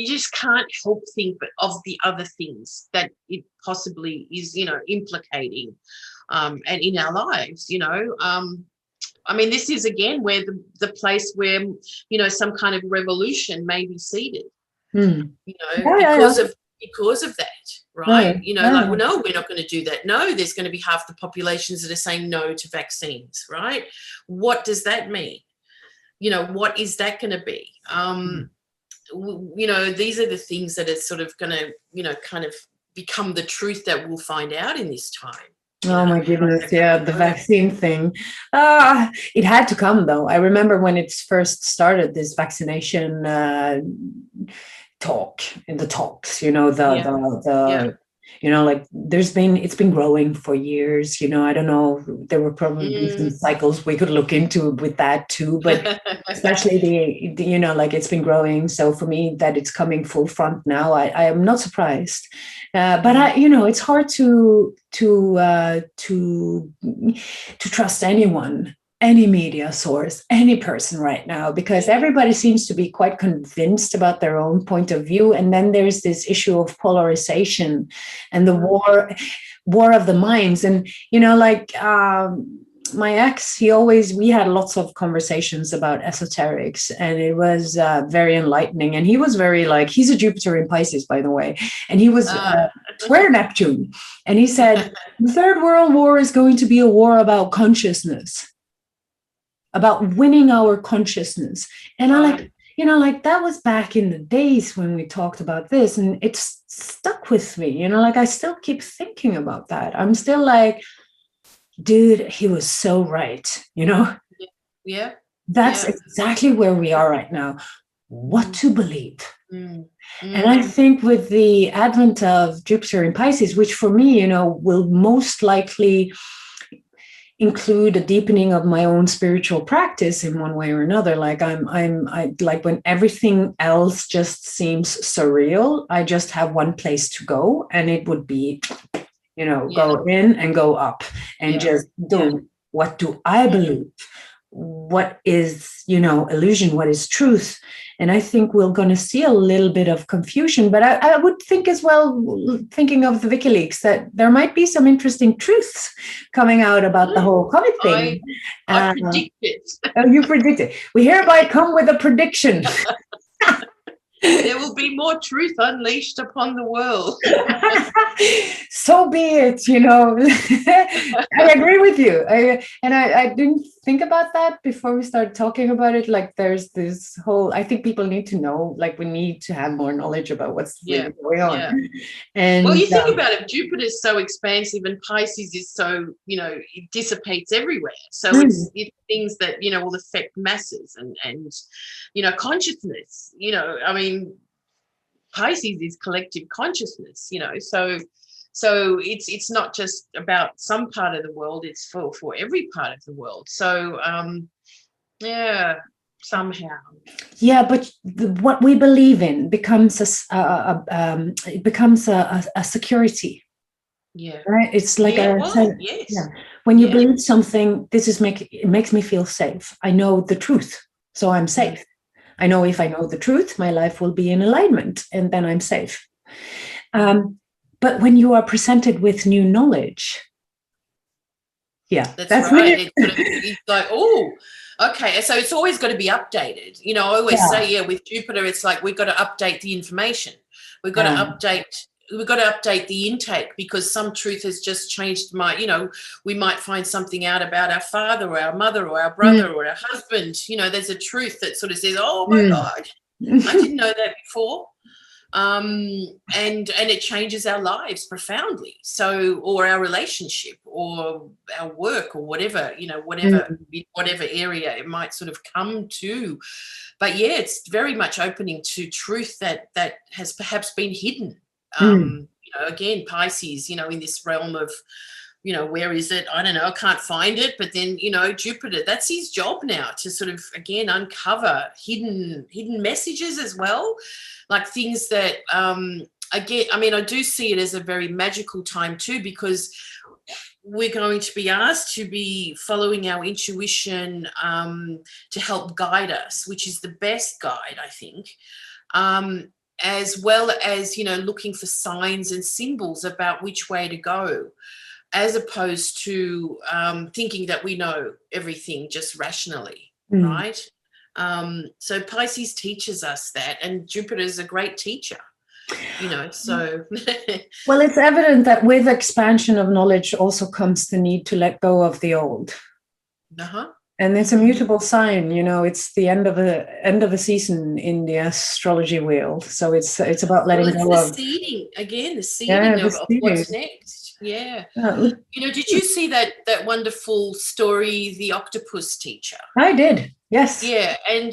just can't help think of the other things that it possibly is implicating and in our lives. This is again where the place where some kind of revolution may be seeded, because of that, right? Like, well, no, we're not going to do that. No, there's going to be half the populations that are saying no to vaccines, right? What does that mean? What is that going to be? These are the things that are sort of going to, kind of become the truth that we'll find out in this time. Oh my goodness, yeah, the vaccine thing. It had to come, though. I remember when it first started, this vaccination talk in the talks, Like it's been growing for years. I don't know, there were probably some cycles we could look into with that too, but especially the like it's been growing. So for me, that it's coming full front now, I am not surprised. But it's hard to trust anyone, any media source, any person right now, because everybody seems to be quite convinced about their own point of view. And then there's this issue of polarization and the war of the minds. And, my ex, we had lots of conversations about esoterics, and it was very enlightening. And he was very he's a Jupiterian Pisces, by the way. And he was square Neptune. And he said, the Third World War is going to be a war about consciousness, about winning our consciousness. And I that was back in the days when we talked about this, and it's stuck with me, I still keep thinking about that. I'm still dude, he was so right, Yeah. That's exactly where we are right now. What to believe. And I think with the advent of Jupiter in Pisces, which for me, will most likely include a deepening of my own spiritual practice in one way or another. I when everything else just seems surreal, I just have one place to go, and it would be, go in and go up and just do what do I believe? What is, illusion? What is truth? And I think we're going to see a little bit of confusion, but I would think as well, thinking of the WikiLeaks, that there might be some interesting truths coming out about the whole COVID thing. I predict it. Oh, you predict it. We hereby come with a prediction. There will be more truth unleashed upon the world. So be it, I agree with you. I didn't think about that before we started talking about it. There's this whole, I think people need to know, we need to have more knowledge about what's really going on. Yeah. And well, you think about it, Jupiter is so expansive and Pisces is so, it dissipates everywhere. So it's things that, will affect masses and consciousness, Pisces is collective consciousness, so it's not just about some part of the world, it's for every part of the world. So somehow. Yeah, but what we believe in becomes a security. Yeah. Right. It's like yes. Yeah. When you believe something, it makes me feel safe. I know the truth, so I'm safe. I know if I know the truth, my life will be in alignment, and then I'm safe. But when you are presented with new knowledge, that's right. It's oh, okay. So it's always got to be updated. I always say, with Jupiter, it's we've got to update the information. We've got to update the intake, because some truth has just changed. We might find something out about our father or our mother or our brother or our husband. There's a truth that sort of says, oh my God, I didn't know that before. And it changes our lives profoundly. So, or our relationship or our work or whatever, whatever area it might sort of come to. But it's very much opening to truth that has perhaps been hidden. Again, Pisces, in this realm of, where is it? I don't know. I can't find it. But then, Jupiter, that's his job now, to sort of, again, uncover hidden messages as well. Things that, I do see it as a very magical time too, because we're going to be asked to be following our intuition to help guide us, which is the best guide, I think. As well as, looking for signs and symbols about which way to go, as opposed to thinking that we know everything just rationally, right? So Pisces teaches us that, and Jupiter is a great teacher, so. Well, it's evident that with expansion of knowledge also comes the need to let go of the old. And it's a mutable sign, it's the end of a season in the astrology wheel. So it's about letting go of the seeding of what's next. Yeah. Did you see that wonderful story, The Octopus Teacher? I did. Yes. Yeah, and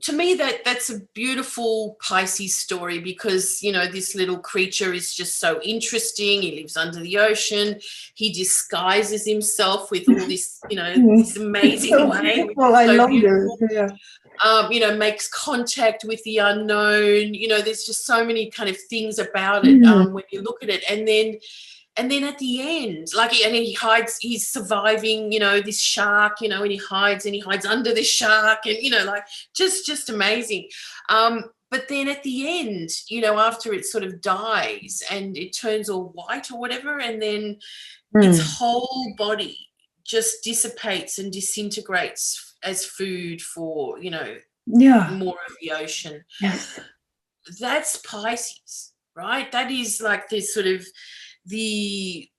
to me, that's a beautiful Pisces story, because, you know, this little creature is just so interesting. He lives under the ocean. He disguises himself with all this, you know, this amazing so way. beautiful. I so love beautiful. this. Yeah. You know, makes contact with the unknown. You know, there's just so many kind of things about it when you look at it. And then at the end, like, and he hides, he's surviving, you know, this shark, you know, and he hides under this shark, and, you know, like, just amazing. But then at the end, you know, after it sort of dies and it turns all white or whatever, and then its whole body just dissipates and disintegrates as food for, you know, more of the ocean. Yes. That's Pisces, right? That is like this sort of the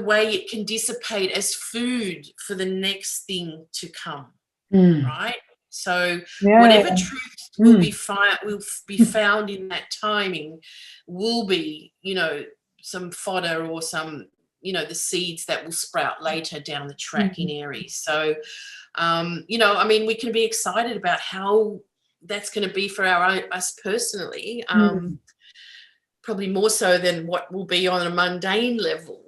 way it can dissipate as food for the next thing to come, right? So whatever truth will be found in that timing will be, you know, some fodder or some, you know, the seeds that will sprout later down the track in Aries. So, you know, I mean, we can be excited about how that's going to be for us personally. Probably more so than what will be on a mundane level.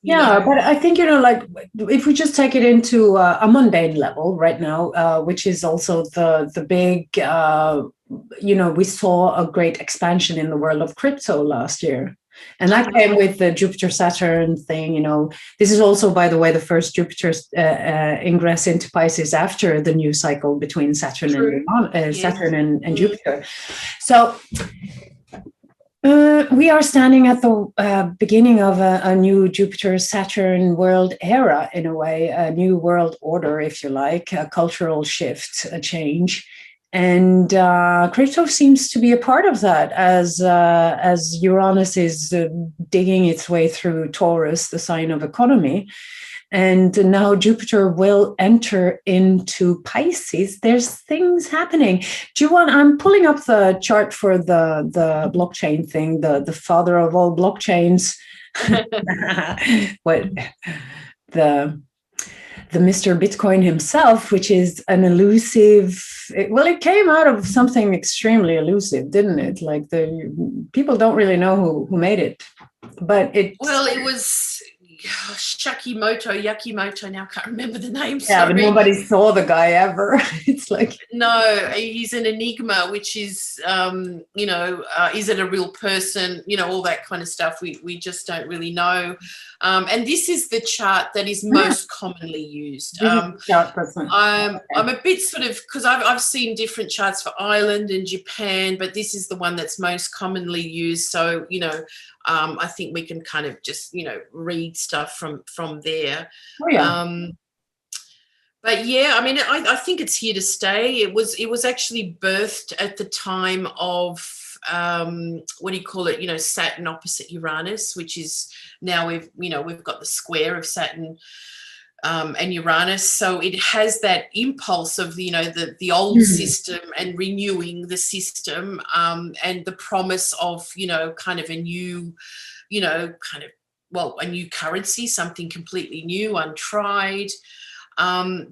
Yeah, but I think, you know, like, if we just take it into a mundane level right now, which is also the big, you know, we saw a great expansion in the world of crypto last year. And that came with the Jupiter-Saturn thing, you know. This is also, by the way, the first Jupiter ingress into Pisces after the new cycle between Saturn and Jupiter. So we are standing at the beginning of a new Jupiter-Saturn world era, in a way, a new world order, if you like, a cultural shift, a change. And crypto seems to be a part of that, as Uranus is digging its way through Taurus, the sign of economy. And now Jupiter will enter into Pisces. There's things happening. Do you want? I'm pulling up the chart for the blockchain thing, the father of all blockchains. What the Mr. Bitcoin himself, which is an elusive. It came out of something extremely elusive, didn't it? Like, the people don't really know who made it, but it. Well, it was Yakimoto. Now I can't remember the name. Yeah, but nobody saw the guy ever. It's like, no, he's an enigma, which is, you know, is it a real person? You know, all that kind of stuff. We just don't really know. And this is the chart that is most commonly used. I'm a bit sort of, because I've seen different charts for Ireland and Japan, but this is the one that's most commonly used. So, you know, I think we can kind of just, you know, read stuff from there. Oh, yeah. But yeah, I mean, I think it's here to stay. It was actually birthed at the time of what do you call it? You know, Saturn opposite Uranus, which is now we've got the square of Saturn and Uranus. So it has that impulse of, you know, the old system and renewing the system, and the promise of, you know, kind of a new, you know, kind of, well, a new currency, something completely new, untried.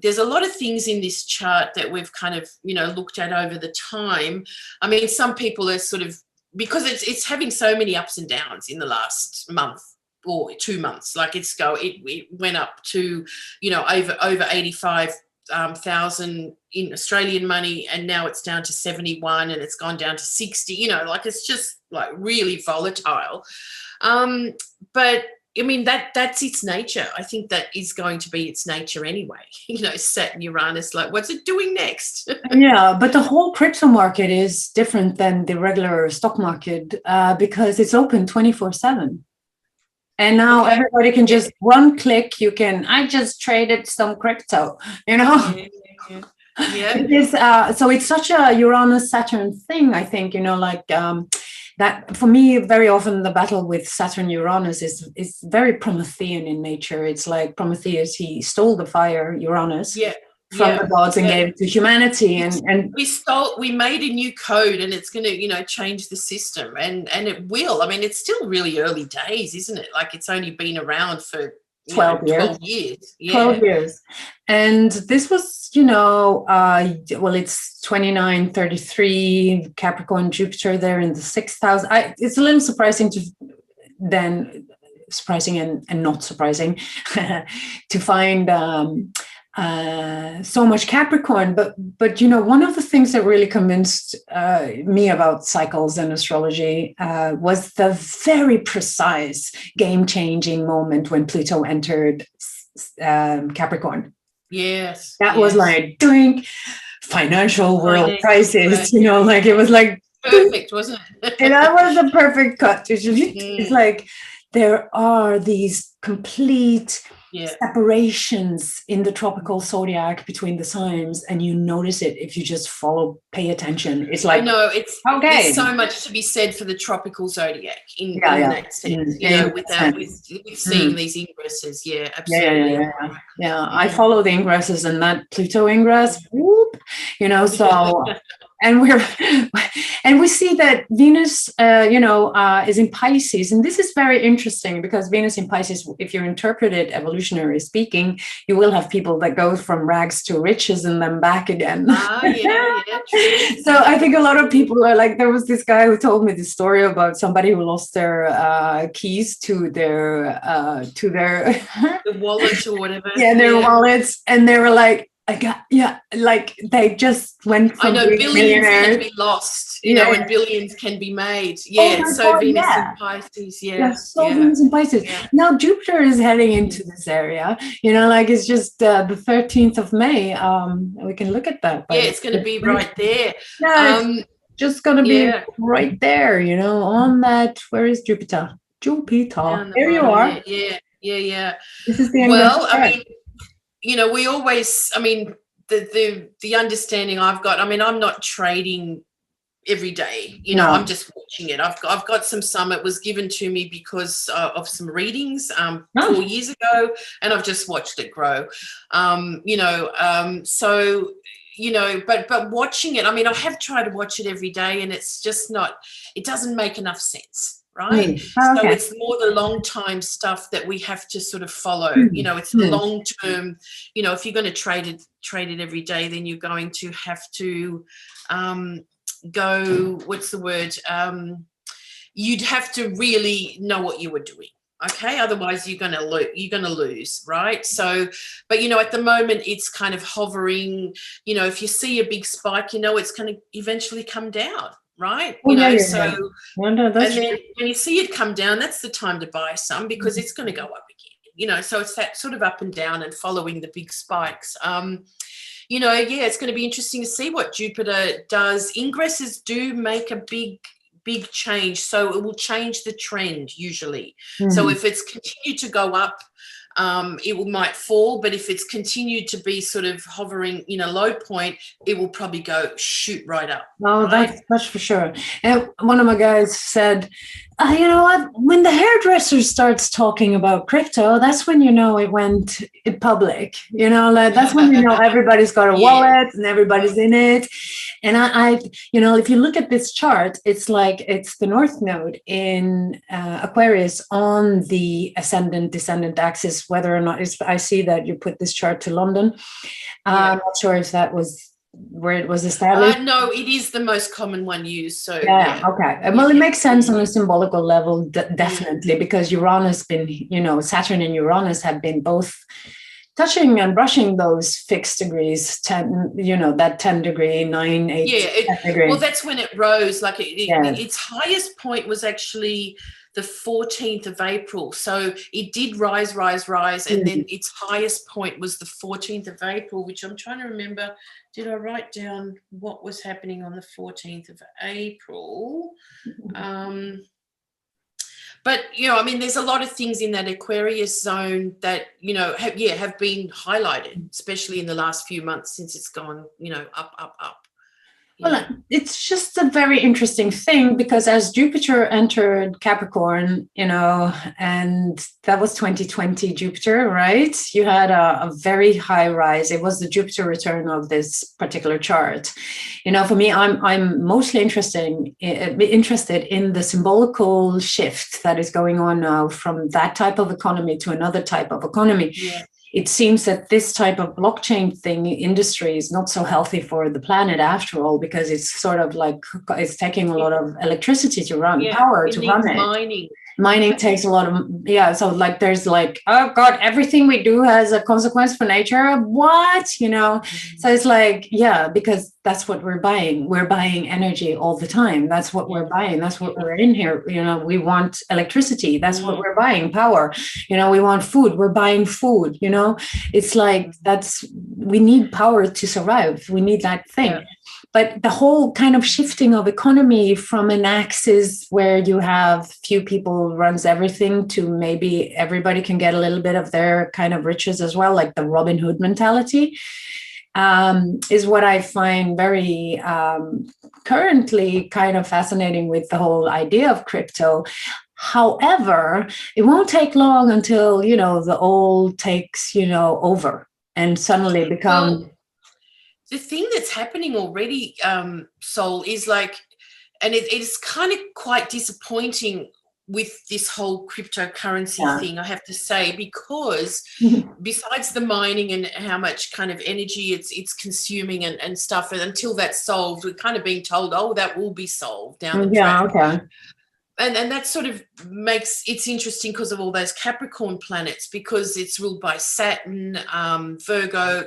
There's a lot of things in this chart that we've kind of, you know, looked at over the time. I mean, some people are sort of, because it's having so many ups and downs in the last month or 2 months. Like, it went up to, you know, over 85,000 in Australian money, and now it's down to 71, and it's gone down to 60. You know, like, it's just like really volatile. But I mean, that's its nature. I think that is going to be its nature anyway. You know, Saturn, Uranus, like, what's it doing next? Yeah, but the whole crypto market is different than the regular stock market because it's open 24/7. And now everybody can just one click. I just traded some crypto, you know? Yeah. It is, so it's such a Uranus Saturn thing, I think, you know, like, that for me, very often the battle with Saturn Uranus is very Promethean in nature. It's like Prometheus, he stole the fire, Uranus, from the gods and gave it to humanity. And we made a new code, and it's going to, you know, change the system, and it will. I mean, it's still really early days, isn't it? Like, it's only been around for 12 years. 12 years. Yeah. 12 years. And this was, well, it's 2933 Capricorn Jupiter there in the 6th house. It's a little surprising surprising and not surprising to find so much Capricorn, but one of the things that really convinced me about cycles and astrology was the very precise game-changing moment when Pluto entered Capricorn. Yes, that was like doing financial world crisis. Like it was like perfect, wasn't it? And that was a perfect cut. It's like there are these complete separations in the tropical zodiac between the signs, and you notice it if you just pay attention. It's like, I know, there's so much to be said for the tropical zodiac in that sense, with seeing these ingresses. Yeah, absolutely. Yeah. I follow the ingresses, and that Pluto ingress, whoop, so and we see that Venus is in Pisces, and this is very interesting because Venus in Pisces, if you interpret it evolutionary speaking, you will have people that go from rags to riches and then back again. True. So I think a lot of people are like, there was this guy who told me this story about somebody who lost their keys to their the wallet or whatever. Their wallets, and they were like, like they just went from I know billions can be lost, and billions can be made. Venus in Pisces, Venus in Pisces. Yeah. Now Jupiter is heading into this area, like it's just the 13th of May. We can look at that. It's going to be right there. It's just going to be right there, on that. Where is Jupiter? There you are. Yeah. This is the we always, the understanding I've got, I'm not trading every day, I'm just watching it. I've got some it was given to me because of some readings 4 years ago, and I've just watched it grow. But watching it, I have tried to watch it every day, and it's just it doesn't make enough sense. Right. So it's more the long time stuff that we have to sort of follow. It's the long term. If you're going to trade it every day, then you're going to have to go. What's the word? You'd have to really know what you were doing. Okay, otherwise you're going to lose, right? So, but at the moment it's kind of hovering. If you see a big spike, it's going to eventually come down. Right. And then when you see it come down, that's the time to buy some, because it's going to go up again, so it's that sort of up and down and following the big spikes. It's going to be interesting to see what Jupiter does. Ingresses do make a big change, so it will change the trend usually. So if it's continued to go up, it might fall, but if it's continued to be sort of hovering in a low point, it will probably shoot right up. Oh, right? That's for sure. And one of my guys said, you know what, when the hairdresser starts talking about crypto, that's when it went public. That's when everybody's got a wallet and everybody's in it. And I if you look at this chart, it's like it's the North Node in Aquarius on the ascendant-descendant axis, whether or not I see that you put this chart to London. I'm not sure if that was where it was established. No, it is the most common one used. So okay. Well, it makes sense on a symbolical level, definitely, because Uranus been, Saturn and Uranus have been both touching and brushing those fixed degrees, 10, that 10 degree, 9, 8, 10 degree. Well, that's when it rose. Like its highest point was actually the 14th of April. So it did rise, and then its highest point was the 14th of April, which I'm trying to remember. Did I write down what was happening on the 14th of April? But, there's a lot of things in that Aquarius zone that, have been highlighted, especially in the last few months since it's gone, up. Well, it's just a very interesting thing because as Jupiter entered Capricorn, and that was 2020 Jupiter, right? You had a very high rise. It was the Jupiter return of this particular chart. For me, I'm mostly interested in the symbolical shift that is going on now from that type of economy to another type of economy. Yeah. It seems that this type of blockchain industry is not so healthy for the planet after all, because it's sort of like it's taking a lot of electricity to run, power to run it. Mining takes a lot of, so like there's like, oh God, everything we do has a consequence for nature. What? So it's like, because that's what we're buying. We're buying energy all the time. That's what we're buying. That's what we're in here. We want electricity. That's what we're buying, power. We want food. We're buying food. It's like we need power to survive. We need that thing. Yeah. But the whole kind of shifting of economy from an axis where you have few people runs everything to maybe everybody can get a little bit of their kind of riches as well, like the Robin Hood mentality, is what I find very currently kind of fascinating with the whole idea of crypto. However, it won't take long until, the old takes, over and suddenly become... The thing that's happening already, Sol, is like, and it is kind of quite disappointing with this whole cryptocurrency thing, I have to say, because besides the mining and how much kind of energy it's consuming and stuff, and until that's solved, we're kind of being told, that will be solved down the track. Okay. And that sort of makes it's interesting because of all those Capricorn planets, because it's ruled by Saturn, Virgo,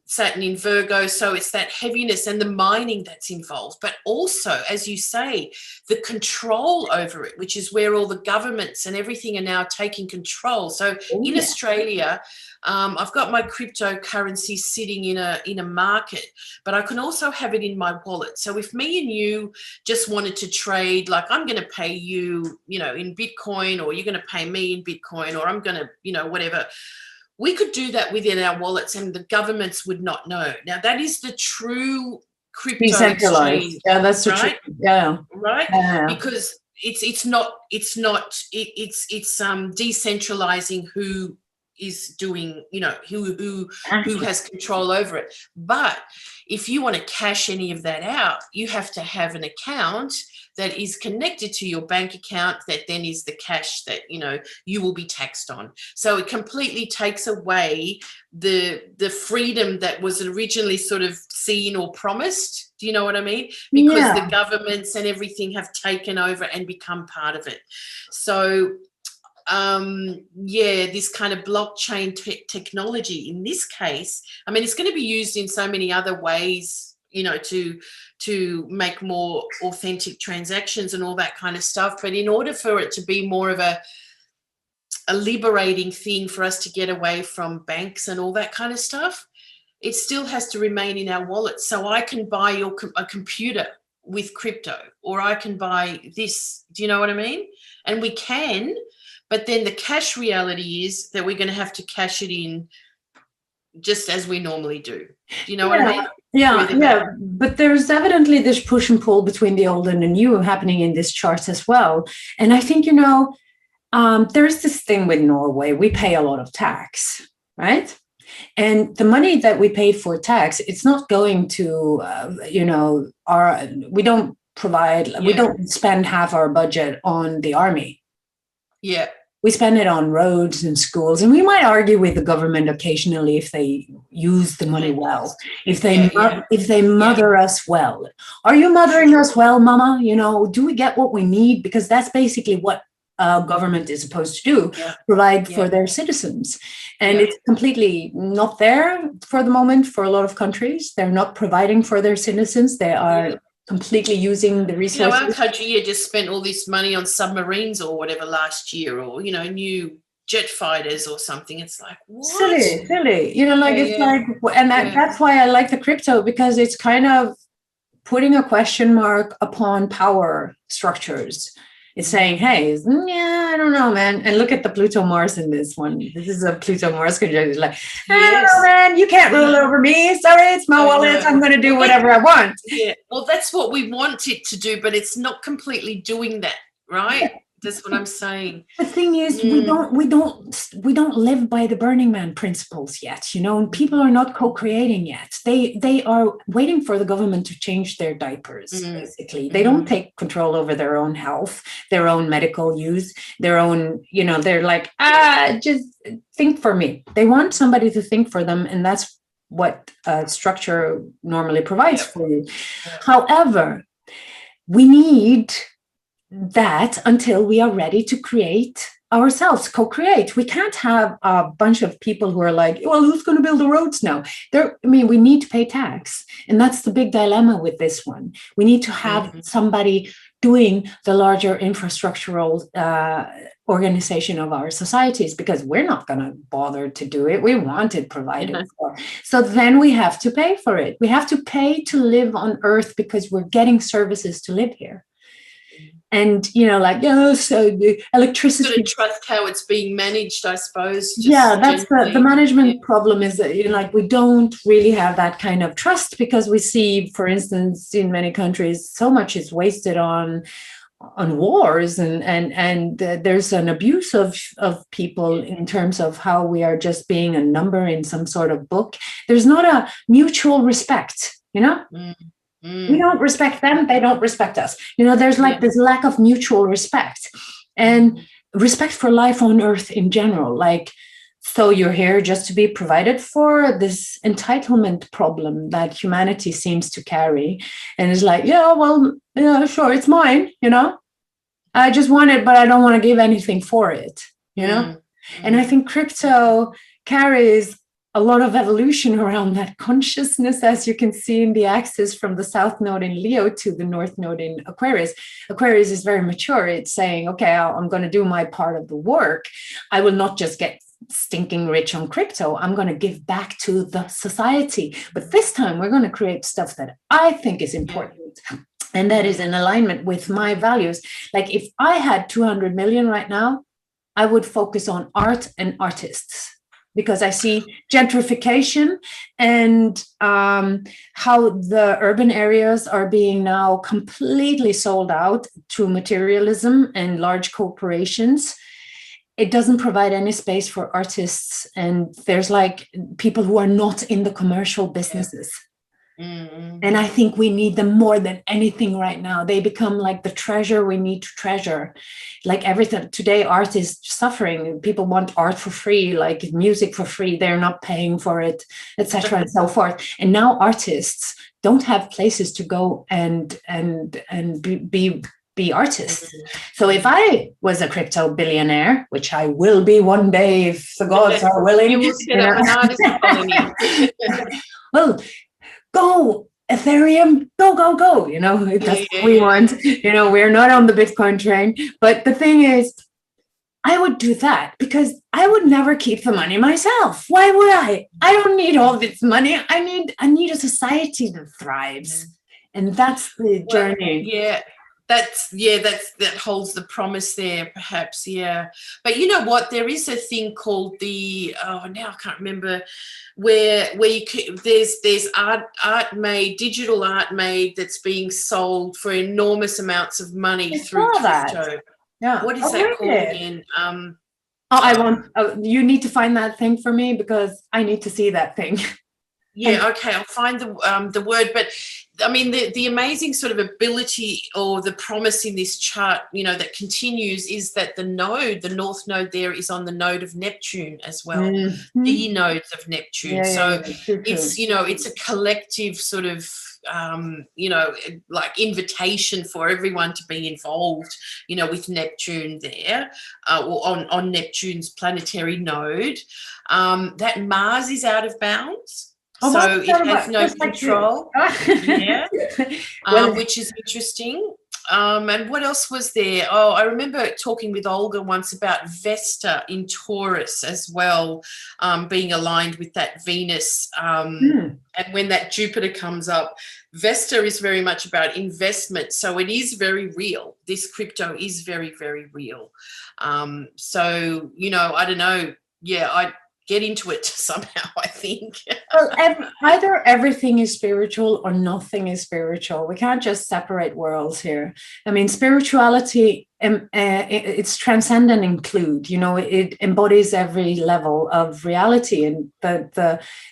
Saturn in Virgo, so it's that heaviness and the mining that's involved, but also, as you say, the control over it, which is where all the governments and everything are now taking control. So in Australia, I've got my cryptocurrency sitting in a market, but I can also have it in my wallet. So if me and you just wanted to trade, like I'm going to pay you, in Bitcoin, or you're going to pay me in Bitcoin, or I'm going to, whatever, we could do that within our wallets and the governments would not know. Now, that is the true crypto exchange. Yeah, that's the right? true. Yeah. Right? Yeah. Because it's decentralizing who is doing, who has control over it. But if you want to cash any of that out, you have to have an account that is connected to your bank account that then is the cash that, you will be taxed on. So it completely takes away the freedom that was originally sort of seen or promised. Do you know what I mean? Because the governments and everything have taken over and become part of it. So this kind of blockchain technology in this case, I mean, it's going to be used in so many other ways, to make more authentic transactions and all that kind of stuff. But in order for it to be more of a liberating thing for us to get away from banks and all that kind of stuff, it still has to remain in our wallet. So I can buy a computer with crypto, or I can buy this. Do you know what I mean? And we can, but then the cash reality is that we're going to have to cash it in just as we normally do. Do you know what I mean? Yeah. But there's evidently this push and pull between the old and the new happening in this chart as well. And I think, there's this thing with Norway. We pay a lot of tax, right? And the money that we pay for tax, it's not going to, we don't provide, we don't spend half our budget on the army. Yeah. We spend it on roads and schools, and we might argue with the government occasionally if they use the money well, if they mother us well. Are you mothering us well, Mama? Do we get what we need? Because that's basically what government is supposed to do, provide for their citizens. And it's completely not there for the moment for a lot of countries. They're not providing for their citizens. They are completely using the resources. Our country just spent all this money on submarines or whatever last year, or, new jet fighters or something. It's like, what? Silly. That's why I like the crypto, because it's kind of putting a question mark upon power structures. It's saying, hey, I don't know, man. And look at the Pluto Mars in this one. This is a Pluto Mars conjunction. Like, I don't know, man, you can't rule over me. Sorry, it's my wallet. I'm going to do whatever I want. Yeah. Well, that's what we want it to do, but it's not completely doing that, right? Yeah. That's what I'm saying. The thing is, we don't live by the Burning Man principles yet, you know, and people are not co-creating yet. They are waiting for the government to change their diapers, basically. They don't take control over their own health, their own medical use, their own, you know, they're like, just think for me. They want somebody to think for them, and that's what structure normally provides for you. However, we need that until we are ready to create ourselves, co-create. We can't have a bunch of people who are like, well, who's going to build the roads now? We need to pay tax. And that's the big dilemma with this one. We need to have somebody doing the larger infrastructural organization of our societies, because we're not going to bother to do it. We want it provided for. So then we have to pay for it. We have to pay to live on Earth because we're getting services to live here. And, you know, like, so the electricity. You've got to trust how it's being managed, I suppose. That's the management problem is that, you know, like, we don't really have that kind of trust, because we see, for instance, in many countries, so much is wasted on wars, and there's an abuse of people in terms of how we are just being a number in some sort of book. There's not a mutual respect, you know? We don't respect them, they don't respect us. You know, there's like this lack of mutual respect and respect for life on Earth in general. Like, so you're here just to be provided for, this entitlement problem that humanity seems to carry. And it's like, sure, it's mine, you know. I just want it, but I don't want to give anything for it, you know. And I think crypto carries a lot of evolution around that consciousness, as you can see in the axis from the South Node in Leo to the North Node in Aquarius. Aquarius is very mature. It's saying, okay, I'm going to do my part of the work. I will not just get stinking rich on crypto. I'm going to give back to the society. But this time we're going to create stuff that I think is important. And that is in alignment with my values. Like, if I had 200 million right now, I would focus on art and artists, because I see gentrification and how the urban areas are being now completely sold out to materialism and large corporations. It doesn't provide any space for artists. And there's like people who are not in the commercial businesses. And I think we need them more than anything right now. They become like the treasure we need to treasure. Like everything today, art is suffering. People want art for free, like music for free. They're not paying for it, etc., and so forth. And now artists don't have places to go and be artists. So if I was a crypto billionaire, which I will be one day if the gods are willing, you will set up an artist colony. Well, go Ethereum, go, you know, that's what we want. You know, we're not on the Bitcoin train. But the thing is, I would do that because I would never keep the money myself. Why would I? I don't need all this money. I need a society that thrives. And that's the journey. That holds the promise there, perhaps. But you know what, there is a thing called now I can't remember, where there's digital art made that's being sold for enormous amounts of money through crypto. What is that called again? You need to find that thing for me, because I need to see that thing. Okay, I'll find the word. But I mean, the amazing sort of ability or the promise in this chart, you know, that continues is that the North Node there is on the node of Neptune as well, the nodes of Neptune. It's, you know, it's a collective sort of, you know, like invitation for everyone to be involved, you know, with Neptune there, or on Neptune's planetary node. That Mars is out of bounds. So it has no control, which is interesting. And what else was there? Oh, I remember talking with Olga once about Vesta in Taurus as well, being aligned with that Venus. And when that Jupiter comes up, Vesta is very much about investment. So it is very real. This crypto is very, very real. So, you know, I don't know. get into it somehow, I think. Well, either everything is spiritual or nothing is spiritual. We can't just separate worlds here. I mean, spirituality, it's transcend and include. It embodies every level of reality. And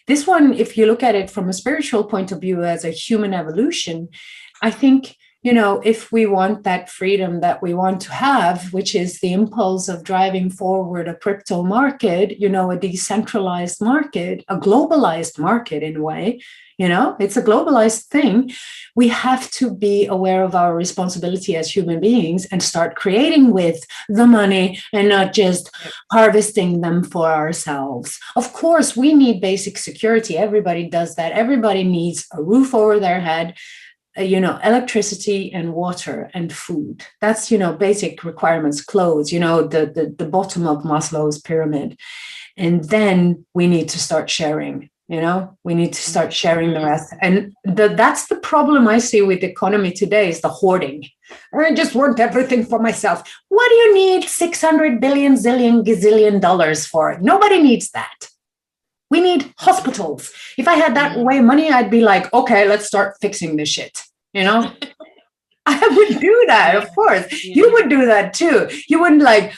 this one, if you look at it from a spiritual point of view as a human evolution, I think, if we want that freedom that we want to have, which is the impulse of driving forward a crypto market, a decentralized market, a globalized market in a way, it's a globalized thing. We have to be aware of our responsibility as human beings and start creating with the money and not just harvesting them for ourselves. Of course, we need basic security. Everybody does that. Everybody needs a roof over their head, electricity and water and food. That's, basic requirements, clothes, the bottom of Maslow's pyramid. And then we need to start sharing, we need to start sharing the rest. And that's the problem I see with the economy today is the hoarding. I just want everything for myself. What do you need 600 billion, zillion, gazillion dollars for? Nobody needs that. We need hospitals. If I had that way money, I'd be like, okay, let's start fixing this shit. I would do that, of course. Yeah. You would do that too. You wouldn't like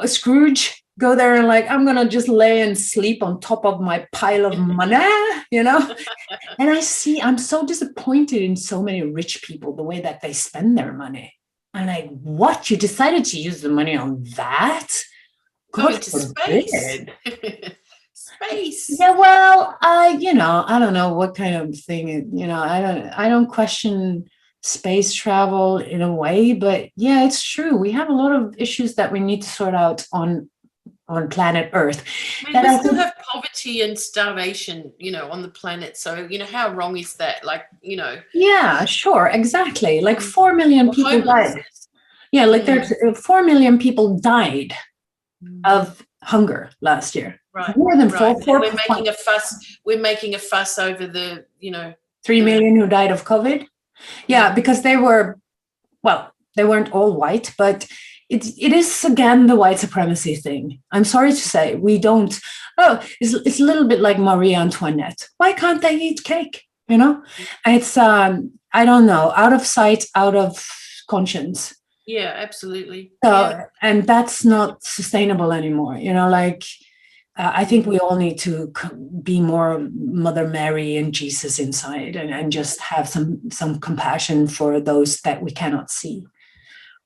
Scrooge, go there and like, I'm going to just lay and sleep on top of my pile of money, And I'm so disappointed in so many rich people, the way that they spend their money. I'm like, what? You decided to use the money on that? Going to space. Space. Yeah, well, I don't know what kind of thing, I don't question space travel in a way, but yeah, it's true. We have a lot of issues that we need to sort out on planet Earth. We still have poverty and starvation, on the planet. So, how wrong is that? Like, Yeah, sure, exactly. Like 4 million people died. Yeah, like there's 4 million people died of hunger last year. Right. More than right. 4. We're making a fuss. We're making a fuss over the, 3 million who died of COVID. Yeah, because they weren't all white, but it is again the white supremacy thing. I'm sorry to say, we don't. It's a little bit like Marie Antoinette. Why can't they eat cake? It's I don't know, out of sight, out of conscience. Yeah, absolutely. So, and that's not sustainable anymore. I think we all need to be more Mother Mary and Jesus inside, and just have some compassion for those that we cannot see.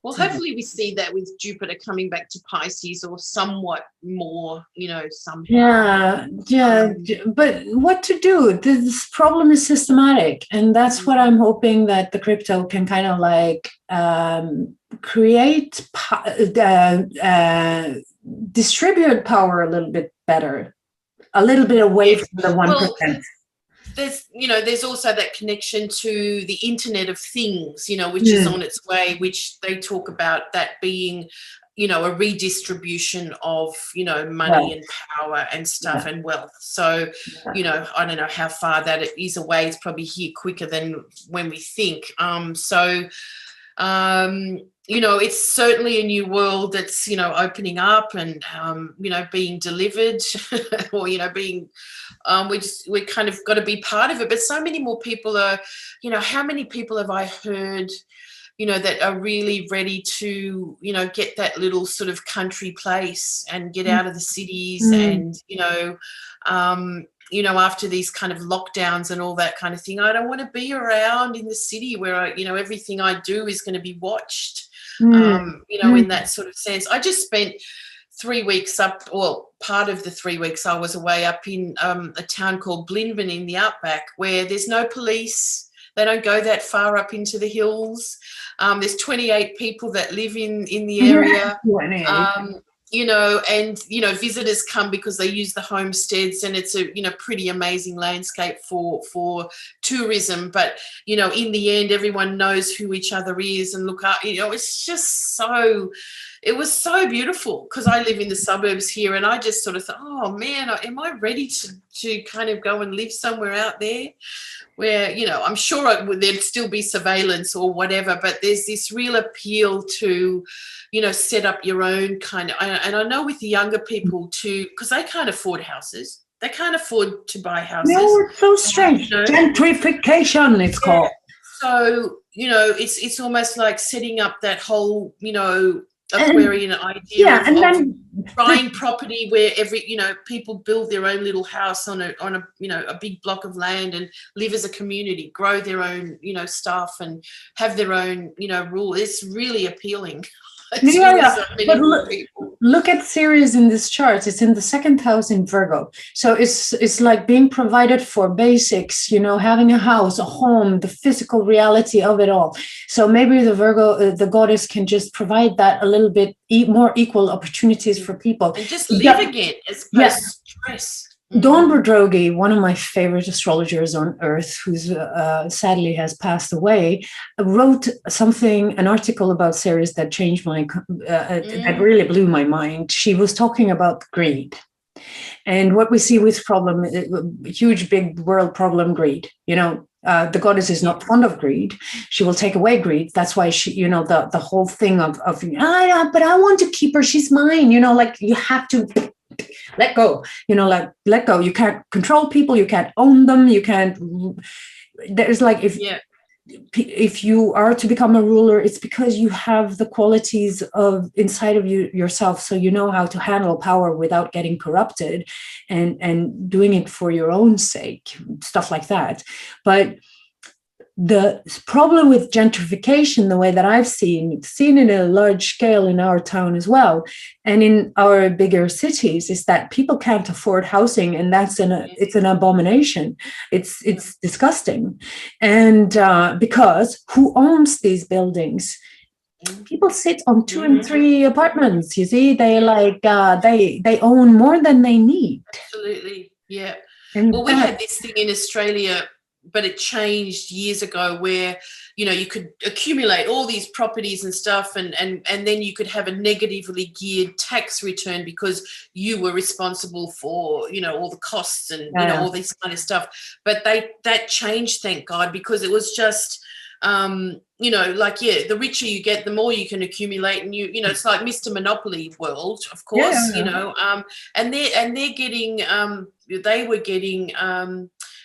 Well, hopefully we see that with Jupiter coming back to Pisces, or somewhat more, somehow. Yeah. But what to do? This problem is systematic, and that's what I'm hoping that the crypto can kind of like create, distribute power a little bit better, a little bit away from the 1%. There's also that connection to the Internet of Things, which is on its way, which they talk about that being, a redistribution of, money and power and stuff and wealth. So, I don't know how far that it is away. It's probably here quicker than when we think. It's certainly a new world that's, opening up and, being delivered or, being, we kind of got to be part of it. But so many more people are, how many people have I heard, that are really ready to, get that little sort of country place and get out of the cities and, after these kind of lockdowns and all that kind of thing, I don't want to be around in the city where everything I do is going to be watched. In that sort of sense. I just spent 3 weeks part of the 3 weeks I was away up in a town called Blinven in the outback, where there's no police. They don't go that far up into the hills. There's 28 people that live in the area. Visitors come because they use the homesteads, and it's a, pretty amazing landscape for tourism. But, in the end, everyone knows who each other is and look up, it's just so it was so beautiful because I live in the suburbs here, and I just sort of thought, oh man, am I ready to kind of go and live somewhere out there where, you know, I'm sure there'd still be surveillance or whatever, but there's this real appeal to, you know, set up your own kind of, and I know with the younger people too, because they can't afford houses. They can't afford to buy houses. No, it's so strange. Gentrification, it's called. So, you know, it's almost like setting up that whole, you know, Aquarian idea of buying property where people build their own little house on a you know, a big block of land and live as a community, grow their own, you know, stuff and have their own, you know, rule. It's really appealing. But look at Ceres in this chart. It's in the second house in Virgo. So it's like being provided for basics, you know, having a house, a home, the physical reality of it all. So maybe the Virgo, the goddess can just provide that a little bit more equal opportunities for people. And just live again as opposed to stress. Dawn Brodrogi, one of my favorite astrologers on earth, who's sadly has passed away, wrote an article about Ceres that changed that really blew my mind. She was talking about greed. And what we see with huge, big world problem, greed. You know, the goddess is not fond of greed. She will take away greed. That's why she, you know, the whole thing of but I want to keep her. She's mine. You know, like you have to let go, you know, like let go. You can't control people. You can't own them. You can't. There's like if you are to become a ruler, it's because you have the qualities of inside of yourself. So you know how to handle power without getting corrupted, and doing it for your own sake, stuff like that. But the problem with gentrification, the way that I've seen in a large scale in our town as well, and in our bigger cities, is that people can't afford housing, and it's an abomination. It's disgusting, and because who owns these buildings? People sit on 2 and 3 apartments. You see, they they own more than they need. Absolutely, yeah. And we had this thing in Australia, but it changed years ago where, you know, you could accumulate all these properties and stuff, and then you could have a negatively geared tax return because you were responsible for, you know, all the costs and, you know, all this kind of stuff. But that changed, thank God, because it was just, you know, like, the richer you get, the more you can accumulate, and you know, it's like Mr. Monopoly world, of course, you know, and they're getting, they were getting,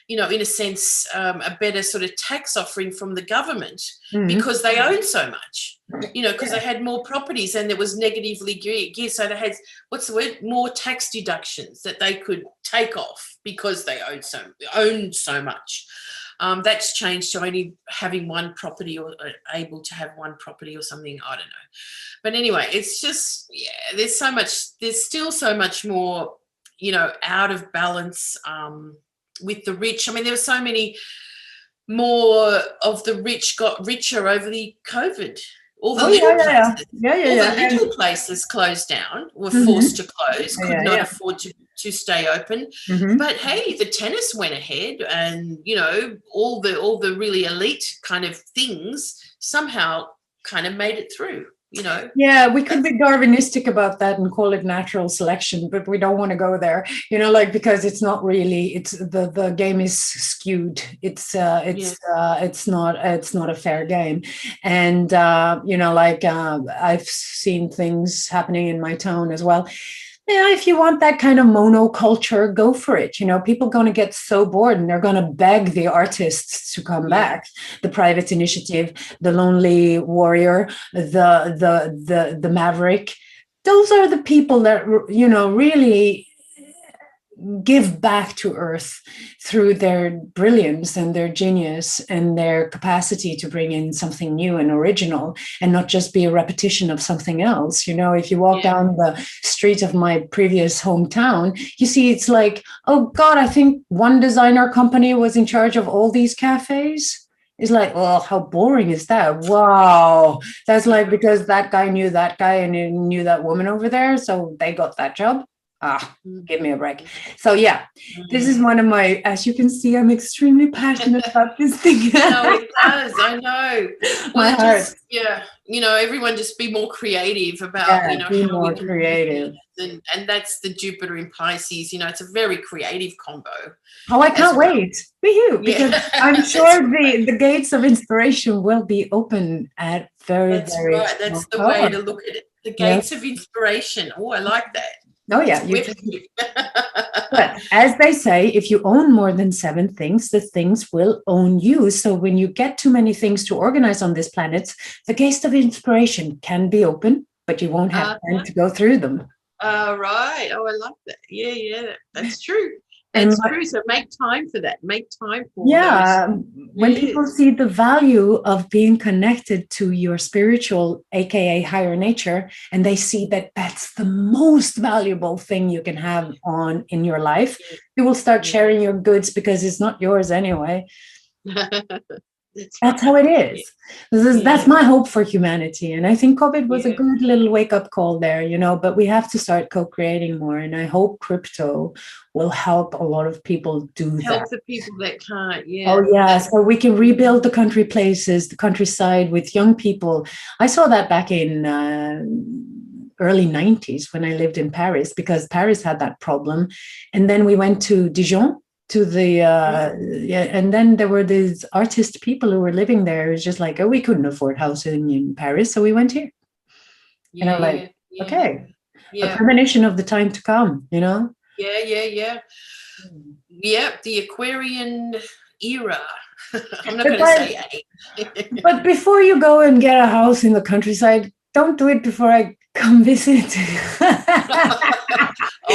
you know, in a sense, a better sort of tax offering from the government because they own so much, you know, because they had more properties and there was negatively geared. So they had, more tax deductions that they could take off because they owned so much. That's changed to only having one property or able to have one property or something. I don't know. But anyway, it's just, there's still so much more, you know, out of balance with the rich. I mean, there were so many more of the rich got richer over the COVID. All the little places closed down, were forced to close, could not afford to stay open. But hey, the tennis went ahead, and, you know, all the really elite kind of things somehow kind of made it through. You know, we could be Darwinistic about that and call it natural selection, but we don't want to go there, you know, like, because it's not really, it's the game is skewed. It's not a fair game. And, you know, like, I've seen things happening in my town as well. Yeah, if you want that kind of monoculture, go for it. You know, people are going to get so bored, and they're going to beg the artists to come back. The private initiative, the lonely warrior, the maverick. Those are the people that, you know, really give back to Earth through their brilliance and their genius and their capacity to bring in something new and original, and not just be a repetition of something else. You know, if you walk down the street of my previous hometown, you see it's like, oh God, I think one designer company was in charge of all these cafes. It's like, oh, how boring is that? Wow. That's like, because that guy knew that guy and he knew that woman over there, so they got that job. Give me a break. So this is one of my, as you can see, I'm extremely passionate about this thing. No, it does. I know. My heart. everyone just be more creative about, be how more we can creative. and that's the Jupiter in Pisces. It's a very creative combo. Oh, I can't wait for you, because I'm sure the gates of inspiration will be open at very, that's very right. That's the way to look at it. The gates of inspiration. Oh, I like that. Oh, yeah. But as they say, if you own more than 7 things, the things will own you. So when you get too many things to organize on this planet, the gates of inspiration can be open, but you won't have time to go through them. Right. Oh, I like that. Yeah, that's true. That's true. So make time for that. Make time for those. When people see the value of being connected to your spiritual, aka higher nature, and they see that that's the most valuable thing you can have in your life, you will start sharing your goods, because it's not yours anyway. That's how it is. That's my hope for humanity. And I think COVID was a good little wake-up call there, but we have to start co-creating more. And I hope crypto will help a lot of people help the people that can't. Oh, yeah. So we can rebuild the country places, the countryside with young people. I saw that back in early 90s when I lived in Paris, because Paris had that problem. And then we went to Dijon, to the and then there were these artist people who were living there. It was just like, we couldn't afford housing in Paris, so we went here. And I'm like, okay, a premonition of the time to come, Yeah, the Aquarian era. I'm not going to say but before you go and get a house in the countryside, don't do it before I come visit.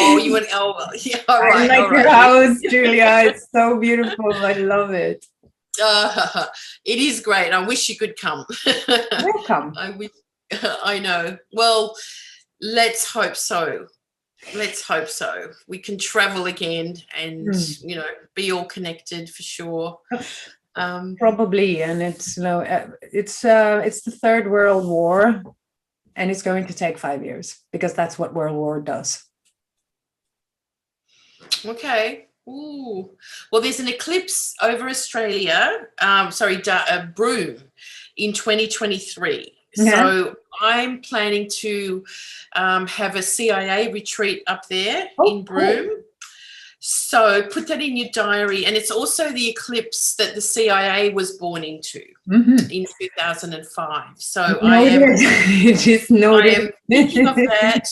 Oh, you want? Oh, yeah. All right. I like your house, Julia. It's so beautiful. I love it. It is great. I wish you could come. Welcome. I know. Well, let's hope so. Let's hope so. We can travel again and be all connected for sure. Probably, and it's it's the Third World War, and it's going to take 5 years, because that's what World War does. Okay. Ooh. Well, there's an eclipse over Australia, Broome, in 2023. Yeah. So I'm planning to have a CIA retreat up there in Broome. Cool. So put that in your diary. And it's also the eclipse that the CIA was born into in 2005. So I am thinking of that,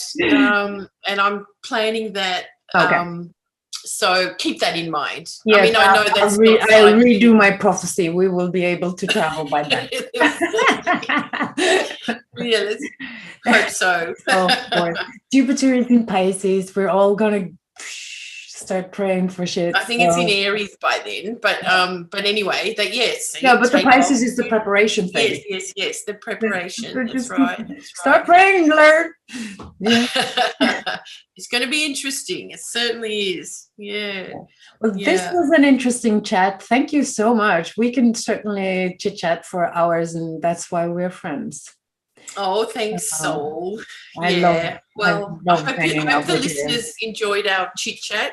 and I'm planning that. Okay. So keep that in mind. Yes, I mean, I know that's I'll redo my prophecy. We will be able to travel by then. Yeah, let's hope so. Of course. Jupiter is in Pisces. We're all gonna start praying for shit. I think it's in Aries by then, but anyway, that yes. Yeah, but the Pisces is the preparation phase. Yes, the preparation. That's right. Start praying, learn. Yeah. It's going to be interesting. It certainly is. Yeah. Well, this was an interesting chat. Thank you so much. We can certainly chit chat for hours, and that's why we're friends. Oh, thanks, Sol. I love it. Well, I hope the listeners enjoyed our chit chat.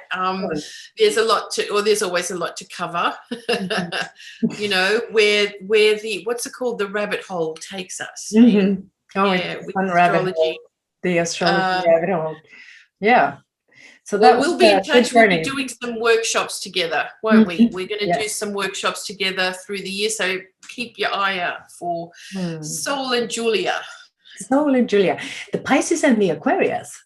There's always a lot to cover. Where what's it called? The rabbit hole takes us. Mm-hmm. Oh, it's fun rabbit hole. The astrology rabbit hole. Yeah. So we'll be in touch. We'll be doing some workshops together, won't we? We're going to do some workshops together through the year. So keep your eye out for Sol and Julia. Sol and Julia, the Pisces and the Aquarius.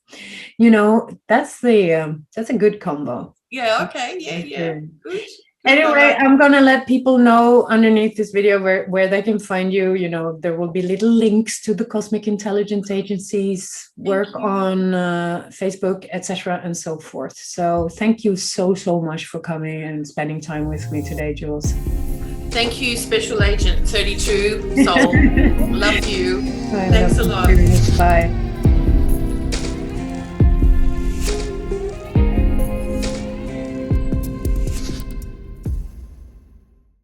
That's a good combo. Yeah. Okay. Yeah. Good. Anyway, I'm going to let people know underneath this video where they can find you. There will be little links to the Cosmic Intelligence Agency's work on Facebook, etc., and so forth. So thank you so much for coming and spending time with me today, Jules. Thank you, Special Agent 32, Sol. Love you. Thanks a lot. Bye.